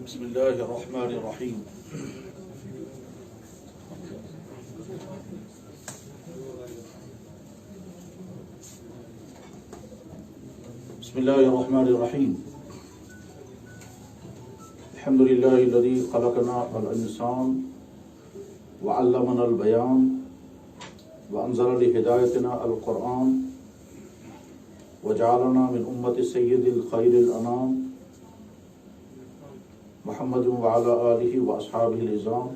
بسم الله الرحمن الرحيم. بسم الله الرحمن الرحيم. الحمد لله الذي خلقنا الإنسان وعلمنا البيان وأنزل لهدايتنا القرآن وجعلنا من أمة السيد الخير الأنام محمد وعلى آله وأصحابه العظام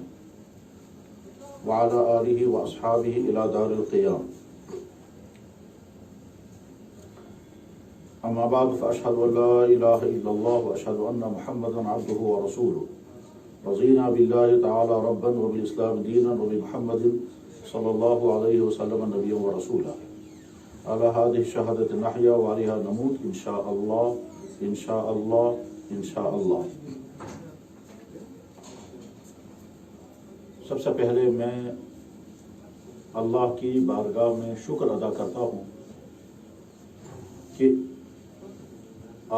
وعلى آله وأصحابه إلى دار القيام. أما بعد فأشهد أن لا إله إلا الله وأشهد أن محمدا عبده ورسوله. رضينا بالله تعالى ربا وبالإسلام دينا وبمحمد صلى الله عليه وسلم نبيا ورسولا. على هذه الشهادة نحيا وعليها نموت إن شاء الله إن شاء الله إن شاء الله. سب سے پہلے میں اللہ کی بارگاہ میں شکر ادا کرتا ہوں کہ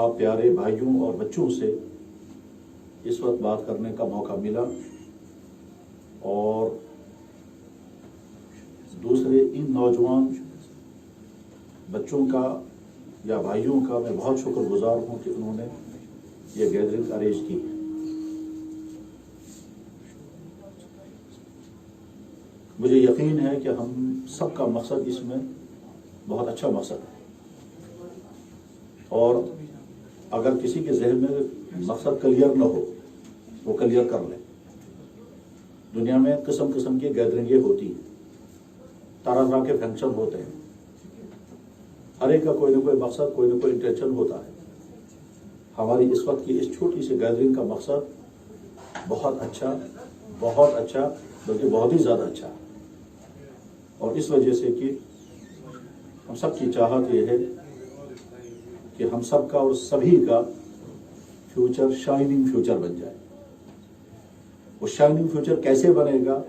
آپ پیارے بھائیوں اور بچوں سے اس وقت بات کرنے کا موقع ملا، اور دوسرے ان نوجوان بچوں کا یا بھائیوں کا میں بہت شکر گزار ہوں کہ انہوں نے یہ گیدرنگ ارینج کی. مجھے یقین ہے کہ ہم سب کا مقصد اس میں بہت اچھا مقصد ہے، اور اگر کسی کے ذہن میں مقصد کلیئر نہ ہو وہ کلیئر کر لے. دنیا میں قسم قسم کی گیدرنگیں ہوتی ہیں، طرح طرح کے فنکشن ہوتے ہیں، ہر ایک کا کوئی نہ کوئی مقصد، کوئی نہ کوئی انٹینشن ہوتا ہے. ہماری اس وقت کی اس چھوٹی سی گیدرنگ کا مقصد بہت اچھا بلکہ بہت ہی زیادہ اچھا ہے، اور اس وجہ سے کہ ہم سب کی چاہت یہ ہے کہ ہم سب کا اور سبھی کا فیوچر شائننگ فیوچر بن جائے. وہ شائننگ فیوچر کیسے بنے گا،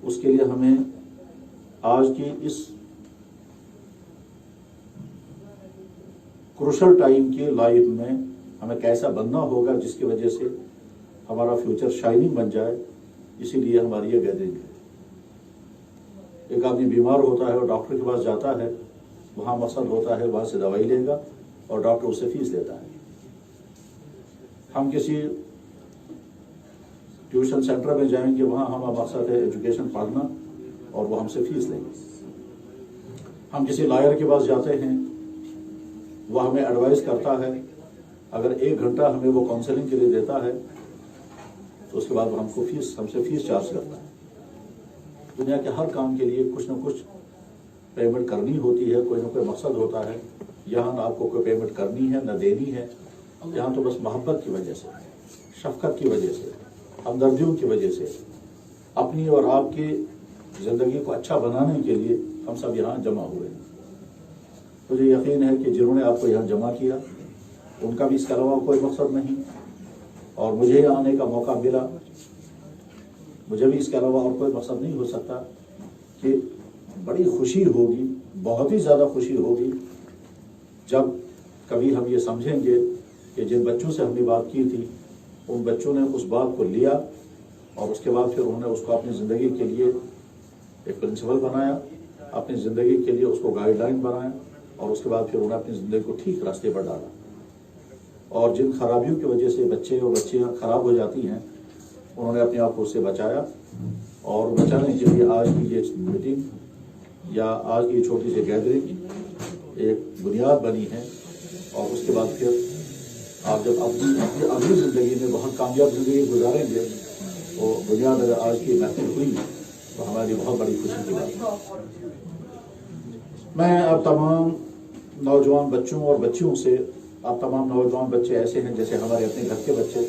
اس کے لیے ہمیں آج کی اس کروشل ٹائم کی لائف میں ہمیں کیسا بننا ہوگا جس کی وجہ سے ہمارا فیوچر شائننگ بن جائے. اسی لیے ہماری یہ گیدرنگ ہے. ایک آدمی بیمار ہوتا ہے اور ڈاکٹر کے پاس جاتا ہے، وہاں مقصد ہوتا ہے وہاں سے دوائی لے گا اور ڈاکٹر اسے فیس دیتا ہے. ہم کسی ٹیوشن سینٹر میں جائیں گے، وہاں ہمارا مقصد ہے ایجوکیشن پڑھنا، اور وہ ہم سے فیس لیں گے. ہم کسی لائر کے پاس جاتے ہیں، وہ ہمیں ایڈوائز کرتا ہے، اگر 1 گھنٹہ ہمیں وہ کاؤنسلنگ کے لیے دیتا ہے تو اس کے بعد وہ ہم سے فیس چارج کرتا ہے. دنیا کے ہر کام کے لیے کچھ نہ کچھ پیمنٹ کرنی ہوتی ہے، کوئی نہ کوئی مقصد ہوتا ہے. یہاں نہ آپ کو کوئی پیمنٹ کرنی ہے نہ دینی ہے، یہاں تو بس محبت کی وجہ سے، شفقت کی وجہ سے، ہمدردیوں کی وجہ سے، اپنی اور آپ کی زندگی کو اچھا بنانے کے لیے ہم سب یہاں جمع ہوئے ہیں. مجھے یقین ہے کہ جنہوں نے آپ کو یہاں جمع کیا ان کا بھی اس کے علاوہ کوئی مقصد نہیں، اور مجھے یہاں آنے کا موقع ملا، مجھے بھی اس کے علاوہ اور کوئی مقصد نہیں ہو سکتا. کہ بڑی خوشی ہوگی، بہت ہی زیادہ خوشی ہوگی جب کبھی ہم یہ سمجھیں گے کہ جن بچوں سے ہم نے بات کی تھی ان بچوں نے اس بات کو لیا، اور اس کے بعد پھر انہوں نے اس کو اپنی زندگی کے لیے ایک پرنسپل بنایا، اپنی زندگی کے لیے اس کو گائیڈ لائن بنایا، اور اس کے بعد پھر انہوں نے اپنی زندگی کو ٹھیک راستے پر ڈالا. اور جن خرابیوں کی وجہ سے بچے اور بچیاں خراب ہو جاتی ہیں انہوں نے اپنے آپ کو اس سے بچایا، اور بچانے کے لیے آج کی یہ میٹنگ یا آج کی چھوٹی سی گیدرنگ ایک بنیاد بنی ہے. اور اس کے بعد پھر آپ جب اپنی زندگی میں بہت کامیاب زندگی گزاریں گے تو بنیاد اگر آج کی محفل ہوئی تو ہماری بہت بڑی خوشی کی بات ہے. میں اب تمام نوجوان بچوں اور بچیوں سے، آپ تمام نوجوان بچے ایسے ہیں جیسے ہمارے اپنے گھر کے بچے،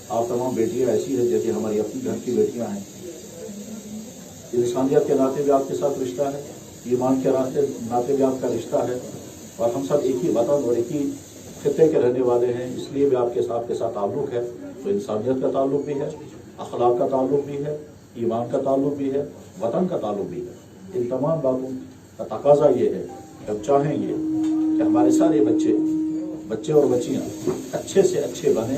آپ تمام بیٹیاں ایسی ہیں جیسے ہماری اپنی گھر کی بیٹیاں ہیں. انسانیت کے ناطے بھی آپ کے ساتھ رشتہ ہے، ایمان کے ناطے بھی آپ کا رشتہ ہے، اور ہم سب ایک ہی وطن اور ایک ہی خطے کے رہنے والے ہیں، اس لیے بھی آپ کے ساتھ تعلق ہے. تو انسانیت کا تعلق بھی ہے، اخلاق کا تعلق بھی ہے، ایمان کا تعلق بھی ہے، وطن کا تعلق بھی ہے. ان تمام باتوں کا تقاضا یہ ہے کہ ہم چاہیں گے کہ ہمارے سارے بچے اور بچیاں اچھے سے اچھے بنیں،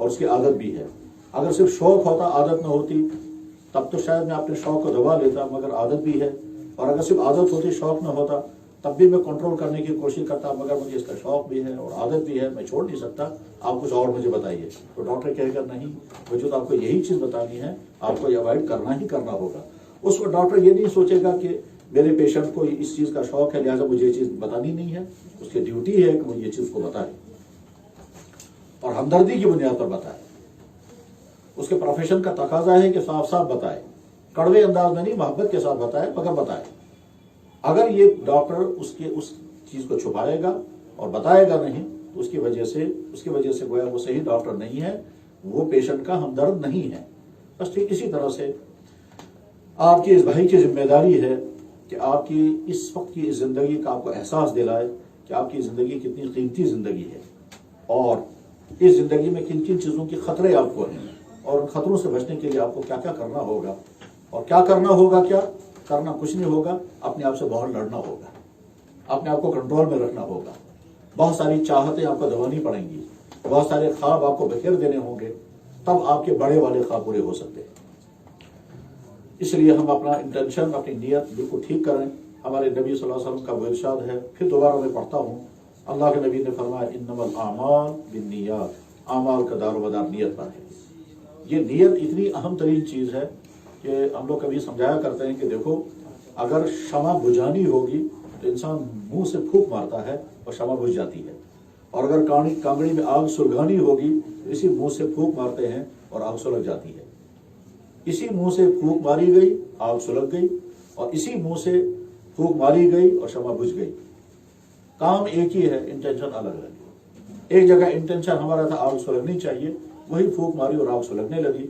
اور اس کی عادت بھی ہے. اگر صرف شوق ہوتا عادت نہ ہوتی تب تو شاید میں اپنے شوق کو دبا لیتا, مگر عادت بھی ہے. اور اگر صرف عادت ہوتی شوق نہ ہوتا تب بھی میں کنٹرول کرنے کی کوشش کرتا, مگر مجھے اس کا شوق بھی ہے اور عادت بھی ہے, میں چھوڑ نہیں سکتا, آپ کچھ اور مجھے بتائیے. تو ڈاکٹر کہے گا نہیں, مجھے تو آپ کو یہی چیز بتانی ہے, آپ کو یہ اوائڈ کرنا ہی کرنا ہوگا. اس وقت ڈاکٹر یہ نہیں سوچے گا کہ میرے پیشنٹ کو اس چیز کا شوق ہے لہٰذا مجھے یہ چیز بتانی نہیں ہے. اس کی ڈیوٹی ہے کہ وہ یہ چیز کو بتائے اور ہمدردی کی بنیاد پر بتائے. اس کے پروفیشن کا تقاضا ہے کہ صاف صاف بتائے, کڑوے انداز میں نہیں, محبت کے ساتھ بتائے, مگر بتائے. اگر یہ ڈاکٹر اس چیز کو چھپائے گا اور بتائے گا نہیں تو اس کی وجہ سے گویا وہ صحیح ڈاکٹر نہیں ہے, وہ پیشنٹ کا ہمدرد نہیں ہے. بس ٹھیک اسی طرح سے آپ کے اس بھائی کی ذمہ داری ہے کہ آپ کی اس وقت کی اس زندگی کا آپ کو احساس دلائے کہ آپ کی زندگی کتنی قیمتی زندگی ہے اور اس زندگی میں کن کن چیزوں کے خطرے آپ کو ہیں اور ان خطروں سے بچنے کے لیے آپ کو کیا کیا کرنا ہوگا. اور کیا کرنا ہوگا, کیا کرنا کچھ نہیں ہوگا, اپنے آپ سے بہت لڑنا ہوگا, اپنے آپ کو کنٹرول میں رکھنا ہوگا. بہت ساری چاہتیں آپ کو دبانی پڑیں گی, بہت سارے خواب آپ کو بکھیر دینے ہوں گے, تب آپ کے بڑے والے خواب پورے ہو سکتے ہیں. اس لیے ہم اپنا انٹینشن, اپنی نیت بالکل ٹھیک کریں. ہمارے نبی صلی اللہ علیہ وسلم کا وہ ارشاد ہے, پھر دوبارہ میں پڑھتا ہوں, اللہ کے نبی نے فرمایا انما الاعمال بالنیات, اعمال کا دار و مدار نیت پر ہے. یہ نیت اتنی اہم ترین چیز ہے کہ ہم لوگ کبھی سمجھایا کرتے ہیں کہ دیکھو اگر شمع بجھانی ہوگی تو انسان منہ سے پھونک مارتا ہے اور شمع بجھ جاتی ہے, اور اگر کانگڑی میں آگ سلگانی ہوگی تو اسی منہ سے پھونک مارتے ہیں اور آگ سلگ جاتی ہے. اسی منہ سے پھونک ماری گئی, آگ سلگ گئی, اور اسی منہ سے پھونک ماری گئی اور شمع بجھ گئی. کام ایک ہی ہے, انٹینشن الگ الگ. ایک جگہ انٹینشن ہمارا تھا آگ سلگنی چاہیے, وہی پھونک ماری اور آگ سلگنے لگی.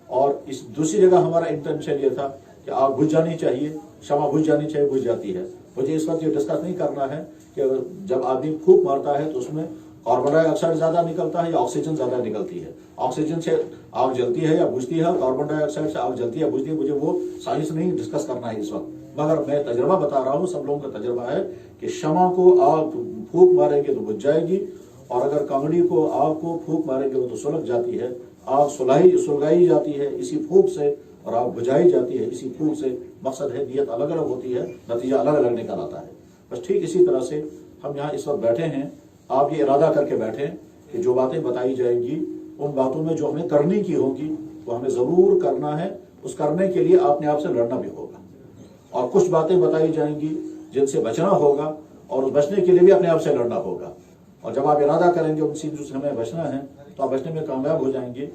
اور اس دوسری جگہ ہمارا انٹینشن یہ تھا کہ آگ بجھ جانی چاہیے, شمع بجھ جانی چاہیے, بجھ جاتی ہے. مجھے اس وقت یہ ڈسکس نہیں کرنا ہے کہ جب آدمی پھونک مارتا ہے تو اس میں کاربن ڈائی آکسائڈ زیادہ نکلتا ہے یا آکسیجن زیادہ نکلتی ہے. آکسیجن سے آگ جلتی ہے یا بجھتی ہے, کاربن ڈائی آکسائڈ سے آگ جلتی ہے بجھتی ہے. مجھے وہ سائنس نہیں ڈسکس کرنا ہے اس وقت, مگر میں تجربہ بتا رہا ہوں, سب لوگوں کا تجربہ ہے کہ شمع کو آگ پھونک ماریں گے تو بجھ جائے گی, اور اگر کانگڑی کو آگ کو پھونک ماریں گے وہ تو سلگ جاتی ہے. آگ سلگائی جاتی ہے اسی پھونک سے اور آگ بجھائی جاتی ہے اسی پھونک سے. مقصد ہے نیت الگ الگ ہوتی ہے, نتیجہ الگ الگ نکل آتا ہے. بس ٹھیک اسی طرح سے ہم یہاں اس وقت بیٹھے ہیں, آپ یہ ارادہ کر کے بیٹھے کہ جو باتیں بتائی جائیں گی ان باتوں میں جو ہمیں کرنے کی ہوگی وہ ہمیں ضرور کرنا ہے. اس کرنے کے لیے آپ نے آپ سے لڑنا بھی ہوگا, اور کچھ باتیں بتائی جائیں گی جن سے بچنا ہوگا اور اس بچنے کے لیے بھی اپنے آپ سے لڑنا ہوگا. اور جب آپ ارادہ کریں گے ان چیزوں سے ہمیں بچنا ہے تو آپ بچنے میں کامیاب ہو جائیں گے.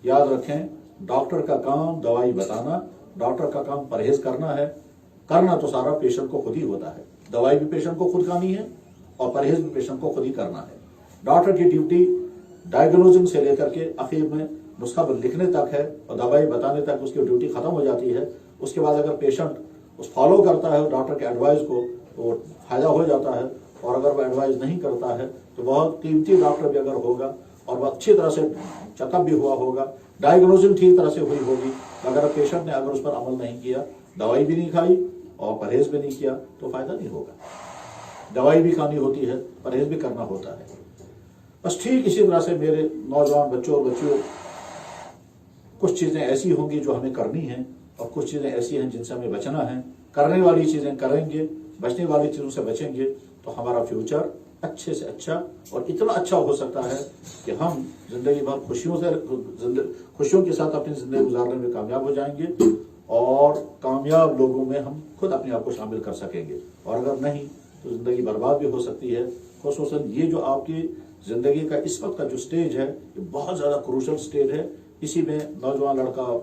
یاد رکھیں, ڈاکٹر کا کام دوائی بتانا, ڈاکٹر کا کام پرہیز کرنا ہے. کرنا تو سارا پیشنٹ کو خود ہی ہوتا ہے, دوائی بھی پیشنٹ کو خود کھانی ہے اور پرہیز بھی پیشنٹ کو خود ہی کرنا ہے. ڈاکٹر کی ڈیوٹی ڈائگنوزنگ سے لے کر کے آخر میں نسخہ لکھنے تک ہے, اور دوائی بتانے تک اس کی ڈیوٹی ختم ہو جاتی ہے. اس کے بعد اگر پیشنٹ اس فالو کرتا ہے ڈاکٹر کے ایڈوائز کو تو فائدہ ہو جاتا ہے, اور اگر وہ ایڈوائز نہیں کرتا ہے تو بہت قیمتی ڈاکٹر بھی اگر ہوگا اور وہ اچھی طرح سے چیک اپ بھی ہوا ہوگا, ڈائگنوزنگ ٹھیک طرح سے ہوئی ہوگی, اگر پیشنٹ نے اگر اس پر عمل نہیں کیا, دوائی بھی نہیں کھائی اور پرہیز بھی نہیں کیا تو فائدہ نہیں ہوگا. دوائی بھی کھانی ہوتی ہے, پرہیز بھی کرنا ہوتا ہے. بس ٹھیک اسی طرح سے میرے نوجوان بچوں اور بچیوں, کچھ چیزیں ایسی ہوں گی جو ہمیں کرنی ہیں اور کچھ چیزیں ایسی ہیں جن سے ہمیں بچنا ہے. کرنے والی چیزیں کریں گے, بچنے والی چیزوں سے بچیں گے تو ہمارا فیوچر اچھے سے اچھا اور اتنا اچھا ہو سکتا ہے کہ ہم زندگی بھر خوشیوں کے ساتھ اپنی زندگی گزارنے میں کامیاب ہو جائیں گے, اور کامیاب لوگوں میں ہم خود اپنے آپ کو شامل کر سکیں گے. اور اگر نہیں تو زندگی برباد بھی ہو سکتی ہے. خصوصاً یہ جو آپ کی زندگی کا اس وقت کا جو سٹیج ہے یہ بہت زیادہ کروشل سٹیج ہے. اسی میں نوجوان لڑکا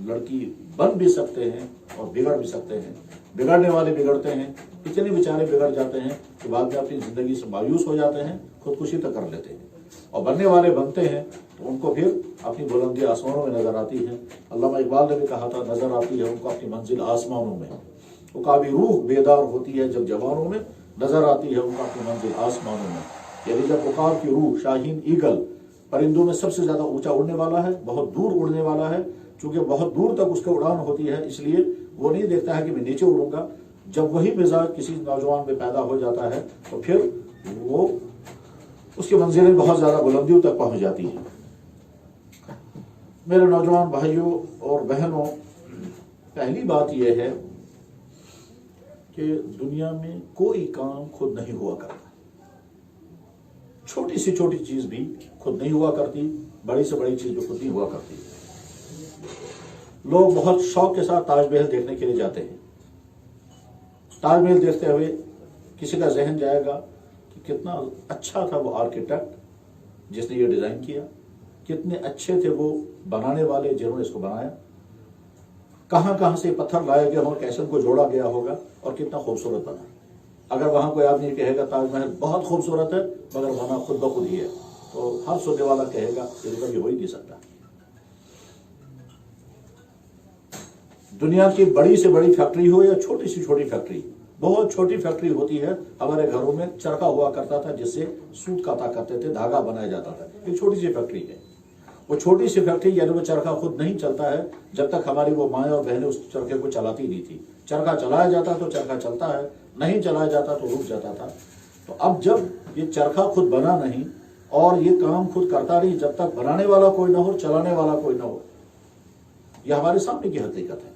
لڑکی بن بھی سکتے ہیں اور بگڑ بھی سکتے ہیں. بگڑنے والے بگڑتے ہیں, اتنے بیچارے بگڑ جاتے ہیں کہ بعد میں اپنی زندگی سے مایوس ہو جاتے ہیں, خودکشی تک کر لیتے ہیں. اور بننے والے بنتے ہیں تو ان کو پھر اپنی بلندی آسمانوں میں نظر آتی ہے. علامہ اقبال نے بھی کہا تھا, نظر آتی ہے ان کو اپنی منزل آسمانوں میں. وہ کافی روح بیدار ہوتی ہے جب جوانوں میں, نظر آتی ہے ان کو اپنی منزل آسمانوں میں. یعنی جب عقاب کی روح, شاہین ایگل پرندوں میں سب سے زیادہ اونچا اڑنے والا ہے, بہت دور اڑنے والا ہے, چونکہ بہت دور تک اس کی اڑان ہوتی ہے, اس لیے وہ نہیں دیکھتا ہے کہ میں نیچے اڑوں گا. جب وہی مزاج کسی نوجوان میں پیدا ہو جاتا ہے تو پھر وہ اس کی منزلیں بہت زیادہ بلندیوں تک پہنچ جاتی ہیں. میرے نوجوان بھائیوں اور بہنوں، پہلی بات یہ ہے کہ دنیا میں کوئی کام خود نہیں ہوا کرتا. چھوٹی سے چھوٹی چیز بھی خود نہیں ہوا کرتی، بڑی سے بڑی چیز بھی خود نہیں ہوا کرتی. لوگ بہت شوق کے ساتھ تاج محل دیکھنے کے لیے جاتے ہیں. تاج محل دیکھتے ہوئے کسی کا ذہن جائے گا کہ کتنا اچھا تھا وہ آرکیٹیکٹ جس نے یہ ڈیزائن کیا، کتنے اچھے تھے وہ بنانے والے جنہوں نے اس کو بنایا، کہاں کہاں سے پتھر لائے گئے ہوں، کیسے ان کو جوڑا گیا ہوگا اور کتنا خوبصورت بنا. اگر وہاں کوئی آدمی کہے گا تاج محل بہت خوبصورت ہے مگر بنا خود بخود ہی ہے، تو ہر سننے والا کہے گا کہ یہ ہو ہی نہیں سکتا. دنیا کی بڑی سے بڑی فیکٹری ہو یا چھوٹی سے چھوٹی فیکٹری، بہت چھوٹی فیکٹری ہوتی ہے. ہمارے گھروں میں چرخا ہوا کرتا تھا جس سے سوت کاتا کرتے تھے، دھاگا بنایا جاتا تھا. ایک چھوٹی سی فیکٹری ہے. وہ چھوٹی سی فیکٹری یعنی وہ چرخا خود نہیں چلتا ہے جب تک ہماری وہ مائیں اور بہنیں اس چرخے کو چلاتی نہیں تھی. چرخا چلایا جاتا تو چرخا چلتا ہے، نہیں چلایا جاتا تو رک جاتا تھا. تو اب جب یہ چرخا خود بنا نہیں اور یہ کام خود کرتا نہیں، جب تک بنانے والا کوئی نہ ہو، چلانے والا کوئی نہ ہو، یہ ہمارے سامنے کی حقیقت ہے.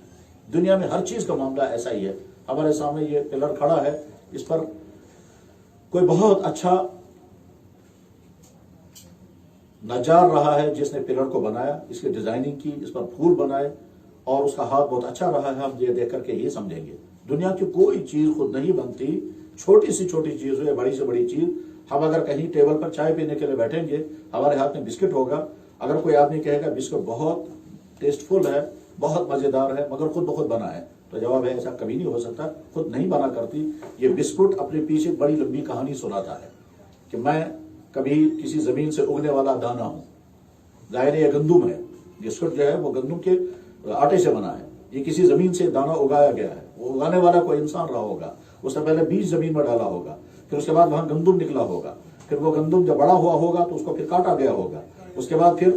دنیا میں ہر چیز کا معاملہ ایسا ہی ہے. ہمارے سامنے یہ پلر کھڑا ہے، اس پر کوئی بہت اچھا نجار رہا ہے جس نے پلر کو بنایا، اس کی ڈیزائننگ کی، اس پر پھول بنائے اور اس کا ہاتھ بہت اچھا رہا ہے. ہم یہ دیکھ کر کے یہ سمجھیں گے دنیا کی کوئی چیز خود نہیں بنتی. چھوٹی سے چھوٹی چیز ہو یا بڑی سے بڑی چیز. ہم اگر کہیں ٹیبل پر چائے پینے کے لیے بیٹھیں گے، ہمارے ہاتھ میں بسکٹ ہوگا. اگر کوئی آدمی کہے گا بسکٹ بہت ٹیسٹ فل ہے، بہت مزیدار ہے مگر خود بخود بنا ہے، تو جواب ہے ایسا کبھی نہیں ہو سکتا. خود نہیں بنا کرتی. یہ بسکٹ اپنے پیچھے بڑی لمبی کہانی سناتا ہے کہ میں کبھی کسی زمین سے اگنے والا دانا ہوں. ظاہر یہ گندم ہے، بسکٹ جو ہے وہ گندم کے آٹے سے بنا ہے. یہ کسی زمین سے دانا اگایا گیا ہے. وہ اگانے والا کوئی انسان رہا ہوگا، اس نے پہلے بیج زمین میں ڈالا ہوگا، پھر اس کے بعد وہاں گندم نکلا ہوگا، پھر وہ گندم جب بڑا ہوا ہوگا تو اس کو پھر کاٹا گیا ہوگا، اس کے بعد پھر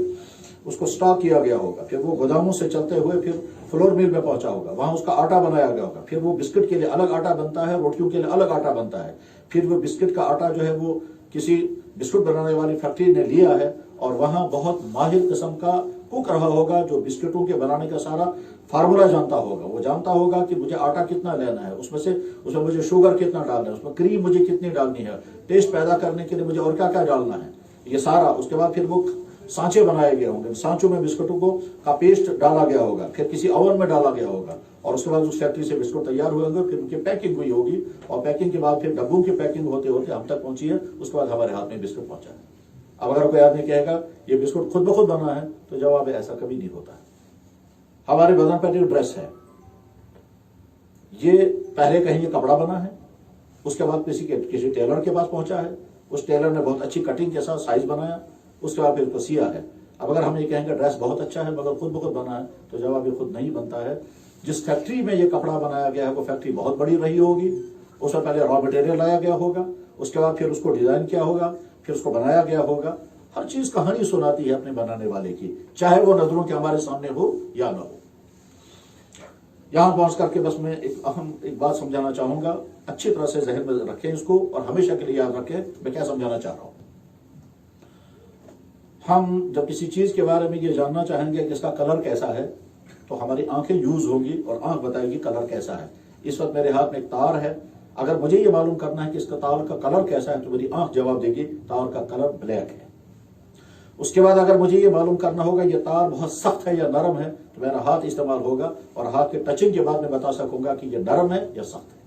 اس کو سٹاک کیا گیا ہوگا، پھر وہ گوداموں سے چلتے ہوئے پھر فلور مل میں پہنچا ہوگا، وہاں اس کا آٹا بنایا گیا ہوگا. پھر وہ بسکٹ کے لیے الگ آٹا بنتا ہے، روٹیوں کے لیے الگ آٹا بنتا ہے. پھر وہ بسکٹ کا آٹا جو ہے وہ کسی بسکٹ بنانے والی فیکٹری نے لیا ہے اور وہاں بہت ماہر قسم کا کوک رہا ہوگا جو بسکٹوں کے بنانے کا سارا فارمولا جانتا ہوگا. وہ جانتا ہوگا کہ مجھے آٹا کتنا لینا ہے، اس میں مجھے شوگر کتنا ڈالنا ہے، اس میں کریم مجھے کتنی ڈالنی ہے، ٹیسٹ پیدا کرنے کے لیے مجھے اور کیا کیا ڈالنا ہے، یہ سارا. اس کے بعد پھر وہ سانچے بنائے گئے ہوں گے، سانچوں میں بسکٹوں کو کا پیسٹ ڈالا گیا ہوگا، پھر کسی اوون میں ڈالا گیا ہوگا اور اس کے بعد اس فیکٹری سے بسکٹ تیار ہوئے ہوں گے. پھر ان کی پیکنگ ہوئی ہوگی اور پیکنگ کے بعد پھر ڈبوں کی پیکنگ ہوتے ہوتے ہم تک پہنچی ہے. اس کے بعد ہمارے ہاتھ میں بسکٹ پہنچا ہے. اب اگر کوئی آدمی کہے گا یہ بسکٹ خود بخود بنا ہے تو جواب ہے ایسا کبھی نہیں ہوتا ہے. ہمارے بدن پہ جو ڈریس ہے یہ پہلے کہیں یہ کپڑا بنا ہے، اس کے بعد کسی ٹیلر کے پاس پہنچا ہے، اس ٹیلر نے بہت اچھی کٹنگ کے ساتھ سائز بنایا، اس کے بعد پھر اس کو سیا ہے. اب اگر ہم یہ کہیں گے ڈریس بہت اچھا ہے مگر خود بخود بنا ہے تو جواب یہ خود نہیں بنتا ہے. جس فیکٹری میں یہ کپڑا بنایا گیا ہے وہ فیکٹری بہت بڑی رہی ہوگی، اس میں پہلے را مٹیریل لایا گیا ہوگا، اس کے بعد پھر اس کو ڈیزائن کیا ہوگا، پھر اس کو بنایا گیا ہوگا. ہر چیز کہانی سناتی ہے اپنے بنانے والے کی، چاہے وہ نظروں کے ہمارے سامنے ہو یا نہ ہو. یہاں پہنچ کر کے بس میں ایک بات سمجھانا چاہوں گا، اچھی طرح سے ذہن میں رکھیں اس کو اور ہمیشہ کے لیے یاد رکھیں میں کیا سمجھانا چاہ رہا ہوں. ہم جب کسی چیز کے بارے میں یہ جاننا چاہیں گے کہ اس کا کلر کیسا ہے تو ہماری آنکھیں یوز ہوں گی اور آنکھ بتائے گی کلر کیسا ہے. اس وقت میرے ہاتھ میں ایک تار ہے، اگر مجھے یہ معلوم کرنا ہے کہ اس کا تار کا کلر کیسا ہے تو میری آنکھ جواب دے گی تار کا کلر بلیک ہے. اس کے بعد اگر مجھے یہ معلوم کرنا ہوگا یہ تار بہت سخت ہے یا نرم ہے تو میرا ہاتھ استعمال ہوگا اور ہاتھ کے ٹچنگ کے بعد میں بتا سکوں گا کہ یہ نرم ہے یا سخت ہے.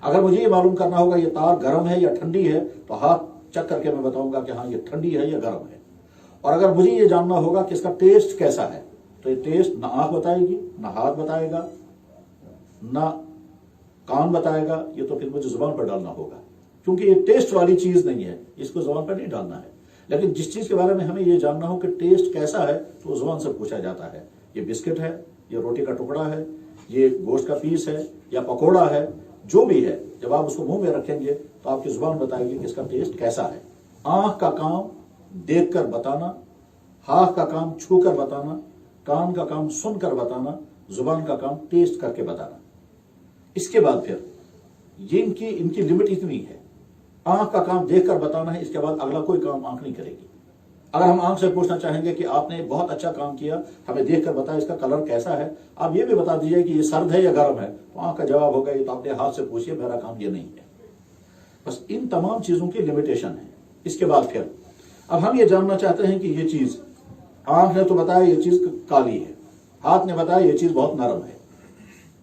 اگر مجھے یہ معلوم کرنا ہوگا یہ تار گرم ہے یا ٹھنڈی ہے تو ہاتھ چک کر کے میں بتاؤں گا کہ ہاں یہ ٹھنڈی ہے یا گرم ہے. اور اگر مجھے یہ جاننا ہوگا کہ اس کا ٹیسٹ کیسا ہے تو یہ ٹیسٹ نہ آنکھ بتائے گی، نہ ہاتھ بتائے گا، نہ کان بتائے گا، یہ تو پھر مجھے زبان پر ڈالنا ہوگا کیونکہ یہ ٹیسٹ والی چیز نہیں ہے، اس کو زبان پر نہیں ڈالنا ہے. لیکن جس چیز کے بارے میں ہمیں یہ جاننا ہو کہ ٹیسٹ کیسا ہے تو وہ زبان سے پوچھا جاتا ہے. یہ بسکٹ ہے، یہ روٹی کا ٹکڑا ہے، یہ گوشت کا پیس ہے یا پکوڑا ہے، جو بھی ہے جب آپ اس کو منہ میں رکھیں گے تو آپ کی زبان بتائے گی کہ اس کا ٹیسٹ کیسا ہے. آنکھ کا کام دیکھ کر بتانا، ہاتھ کا کام چھو کر بتانا، کان کا کام سن کر بتانا، زبان کا کام ٹیسٹ کر کے بتانا. اس کے بعد پھر ان کی لمٹ اتنی ہے. آنکھ کا کام دیکھ کر بتانا ہے، اس کے بعد اگلا کوئی کام آنکھ نہیں کرے گی. اگر ہم آنکھ سے پوچھنا چاہیں گے کہ آپ نے بہت اچھا کام کیا، ہمیں دیکھ کر بتائیں اس کا کلر کیسا ہے، آپ یہ بھی بتا دیجئے کہ یہ سرد ہے یا گرم ہے، تو آنکھ کا جواب ہوگا یہ تو اپنے ہاتھ سے پوچھئے، میرا کام یہ نہیں ہے۔ بس ان تمام چیزوں کی لمیٹیشن ہے۔ اس کے بعد پھر اب ہم یہ جاننا چاہتے ہیں کہ یہ چیز، آنکھ نے تو بتایا یہ چیز کالی ہے، ہاتھ نے بتایا یہ چیز بہت نرم ہے،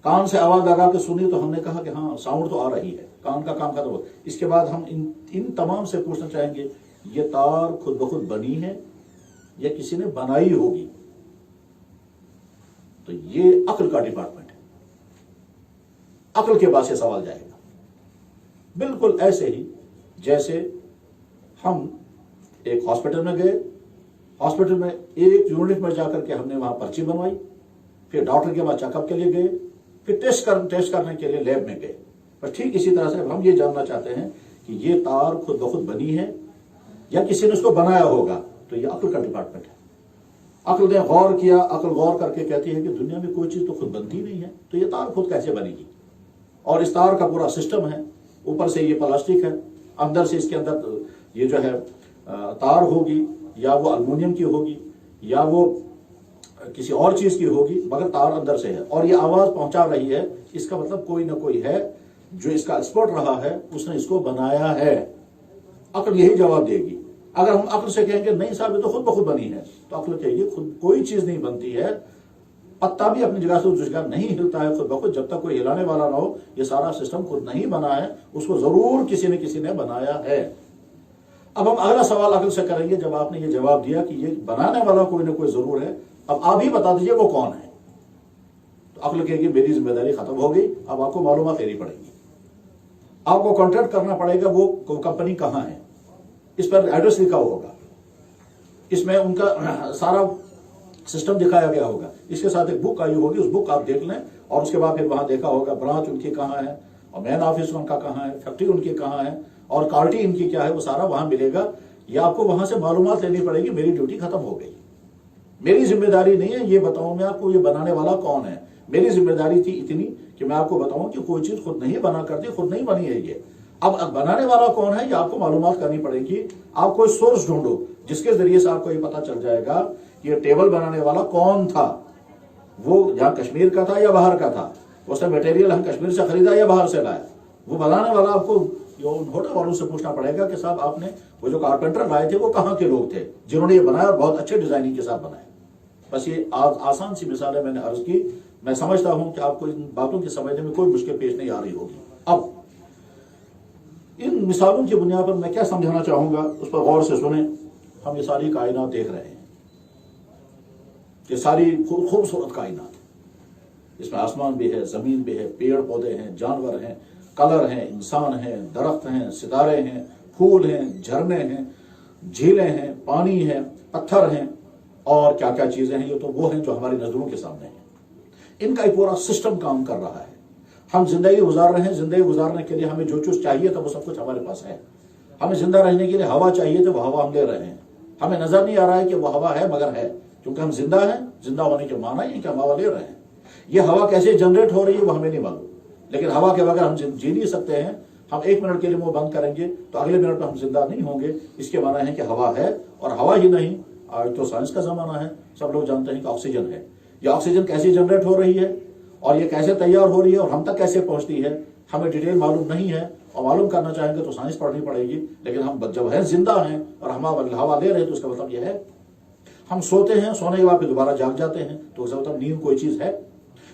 کان سے آواز لگا کے سنی تو ہم نے کہا کہ ہاں ساؤنڈ تو آ رہی ہے، کان کا کام ختم ہو۔ اس کے بعد ہم ان تمام سے پوچھنا چاہیں گے یہ تار خود بخود بنی ہے یا کسی نے بنائی ہوگی؟ تو یہ عقل کا ڈپارٹمنٹ ہے، عقل کے پاس یہ سوال جائے گا۔ بالکل ایسے ہی جیسے ہم ایک ہاسپٹل میں گئے، ہاسپٹل میں ایک یونٹ میں جا کر کے ہم نے وہاں پرچی بنوائی، پھر ڈاکٹر کے پاس چیک اپ کے لیے گئے، پھر ٹیسٹ کرنے کے لیے لیب میں گئے۔ بس ٹھیک اسی طرح سے ہم یہ جاننا چاہتے ہیں کہ یہ تار خود بخود بنی ہے یا کسی نے اس کو بنایا ہوگا، تو یہ عقل کا ڈپارٹمنٹ ہے۔ عقل نے غور کیا، عقل غور کر کے کہتی ہے کہ دنیا میں کوئی چیز تو خود بنتی نہیں ہے، تو یہ تار خود کیسے بنے گی؟ اور اس تار کا پورا سسٹم ہے، اوپر سے یہ پلاسٹک ہے، اندر سے اس کے اندر یہ جو ہے تار ہوگی، یا وہ المونیم کی ہوگی یا وہ کسی اور چیز کی ہوگی، مگر تار اندر سے ہے اور یہ آواز پہنچا رہی ہے، اس کا مطلب کوئی نہ کوئی ہے جو اس کا ایکسپرٹ رہا ہے، اس نے اس کو بنایا ہے۔ عقل یہی جواب دے گی۔ اگر ہم عقل سے کہیں گے نہیں صاحب یہ تو خود بخود بنی ہے، تو عقل کہے گی خود کوئی چیز نہیں بنتی ہے، پتا بھی اپنی جگہ سے اس جگہ نہیں ہلتا ہے خود بخود، جب تک کوئی ہلانے والا نہ ہو۔ یہ سارا سسٹم خود نہیں بنا ہے، اس کو ضرور کسی نے بنایا ہے۔ اب ہم اگلا سوال عقل سے کریں گے، جب آپ نے یہ جواب دیا کہ یہ بنانے والا کوئی نہ کوئی ضرور ہے، اب آپ ہی بتا دیجئے وہ کون ہے۔ تو عقل کہے گی میری ذمہ داری ختم ہو گئی، اب آپ کو معلومات لینی پڑے گی، آپ کو کانٹیکٹ کرنا پڑے گا وہ کمپنی کہاں ہے، اس پر ایڈریس لکھا ہوگا، اس میں ان کا سارا سسٹم دکھایا گیا ہوگا، اس کے ساتھ ایک بک آئی ہوگی، اس بک آپ دیکھ لیں، اور اس کے بعد پھر وہاں دیکھا ہوگا برانچ ان کی کہاں ہے، اور مین آفس ان کا کہاں ہے، فیکٹری ان کی کہاں ہے، اور کالٹی ان کی کیا ہے، وہ سارا وہاں ملے گا۔ یا آپ کو وہاں سے معلومات لینی پڑے گی، میری ڈیوٹی ختم ہو گئی، میری ذمہ داری نہیں ہے یہ بتاؤں میں آپ کو یہ بنانے والا کون ہے، میری ذمہ داری تھی اتنی کہ میں آپ کو بتاؤں کہ کوئی چیز خود نہیں بنا کرتی، خود نہیں بنی ہے یہ۔ اب بنانے والا کون ہے یہ آپ کو معلومات کرنی پڑے گی، آپ کوئی سورس ڈھونڈو جس کے ذریعے سے آپ کو یہ پتا چل جائے گا کہ یہ ٹیبل بنانے والا کون تھا، وہ یہاں کشمیر کا تھا یا باہر کا تھا، اس نے میٹیریل ہم کشمیر سے خریدا یا باہر سے لایا۔ وہ بنانے والا آپ کو ہوٹل والوں سے پوچھنا پڑے گا کہ صاحب آپ نے وہ جو کارپینٹر لائے تھے وہ کہاں کے لوگ تھے جنہوں نے یہ بنایا اور بہت اچھے ڈیزائننگ کے ساتھ بنایا۔ بس یہ آسان سی مثالیں میں نے عرض کی، میں سمجھتا ہوں کہ آپ کو ان باتوں کی سمجھنے میں کوئی مشکل پیش نہیں آ رہی ہوگی۔ اب ان مثالوں کی بنیاد پر میں کیا سمجھانا چاہوں گا اس پر غور سے سنیں۔ ہم یہ ساری کائنات دیکھ رہے ہیں، یہ ساری خوبصورت کائنات، اس میں آسمان بھی ہے، زمین بھی ہے، پیڑ پودے ہیں، جانور ہیں، کلر ہیں، انسان ہیں، درخت ہیں، ستارے ہیں، پھول ہیں، جھرنے ہیں، جھیلیں ہیں، پانی ہے، پتھر ہیں، اور کیا کیا چیزیں ہیں، یہ تو وہ ہیں جو ہماری نظروں کے سامنے ہیں۔ ان کا ایک پورا سسٹم کام کر رہا ہے۔ ہم زندگی گزار رہے ہیں، زندگی گزارنے کے لیے ہمیں جو چیز چاہیے تھا وہ سب کچھ ہمارے پاس ہے۔ ہمیں زندہ رہنے کے لیے ہوا چاہیے تھا، وہ ہوا ہم لے رہے ہیں۔ ہمیں نظر نہیں آ رہا ہے کہ وہ ہوا ہے مگر ہے، کیونکہ ہم زندہ ہیں۔ زندہ ہونے کے معنی ہے کہ ہم ہوا لے رہے ہیں۔ یہ ہوا کیسے جنریٹ ہو رہی ہے وہ ہمیں نہیں معلوم، لیکن ہوا کے بغیر ہم جی نہیں سکتے ہیں۔ ہم ایک منٹ کے لیے منہ بند کریں گے تو اگلے منٹ میں ہم زندہ نہیں ہوں گے۔ اس کے معنی ہے کہ ہوا ہے، اور ہوا ہی نہیں، آج تو سائنس کا زمانہ ہے، سب لوگ جانتے ہیں کہ آکسیجن ہے۔ یہ آکسیجن کیسے جنریٹ ہو رہی ہے اور یہ کیسے تیار ہو رہی ہے اور ہم تک کیسے پہنچتی ہے، ہمیں ڈیٹیل معلوم نہیں ہے، اور معلوم کرنا چاہیں گے تو سائنس پڑھنی پڑے گی۔ لیکن ہم جب ہیں زندہ ہیں اور ہم ہوا لے رہے ہیں تو اس کا مطلب یہ ہے ہم سوتے ہیں، سونے کے بعد پھر دوبارہ جاگ جاتے ہیں، تو اس کا مطلب نیند کوئی چیز ہے۔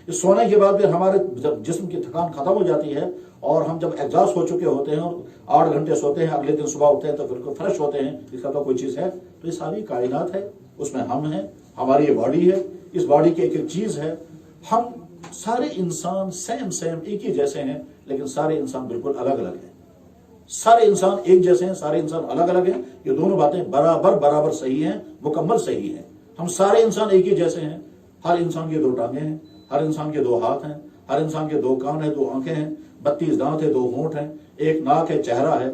اس سونے کے بعد پھر ہمارے جسم کی تھکان ختم ہو جاتی ہے، اور ہم جب ایگزاسٹ ہو چکے ہوتے ہیں اور 8 گھنٹے سوتے ہیں، اگلے دن صبح اٹھتے ہیں تو پھر فریش ہوتے ہیں، اس کا تو کوئی چیز ہے۔ تو یہ ساری کائنات ہے، اس میں ہم ہیں، ہماری یہ باڈی ہے، اس باڈی کی ایک ایک چیز ہے۔ ہم سارے انسان سیم ایک ہی جیسے ہیں، لیکن سارے انسان بالکل الگ الگ ہیں۔ سارے انسان ایک جیسے ہیں، سارے انسان الگ الگ ہیں۔ یہ دونوں باتیں برابر صحیح ہیں، مکمل صحیح ہیں۔ ہم سارے انسان ایک ہی جیسے ہیں۔ ہر انسان کی 2 ٹانگیں ہیں، ہر انسان کے 2 ہاتھ ہیں، ہر انسان کے 2 کان ہیں، 2 آنکھیں ہیں، 32 دانت ہیں، 2 ہونٹ ہیں، 1 ناک ہے، چہرہ ہے،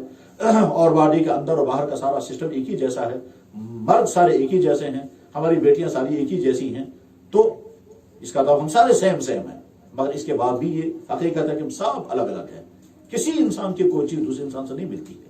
اور باڈی کے اندر اور باہر کا سارا سسٹم ایک ہی جیسا ہے۔ مرد سارے ایک ہی جیسے ہیں، ہماری بیٹیاں ساری ایک ہی جیسی ہیں۔ تو اس کا تو ہم سارے سیم ہیں، مگر اس کے بعد بھی یہ حقیقت ہے کہ ہم سب الگ الگ ہیں۔ کسی انسان کی کوئی چیز دوسرے انسان سے نہیں ملتی ہے۔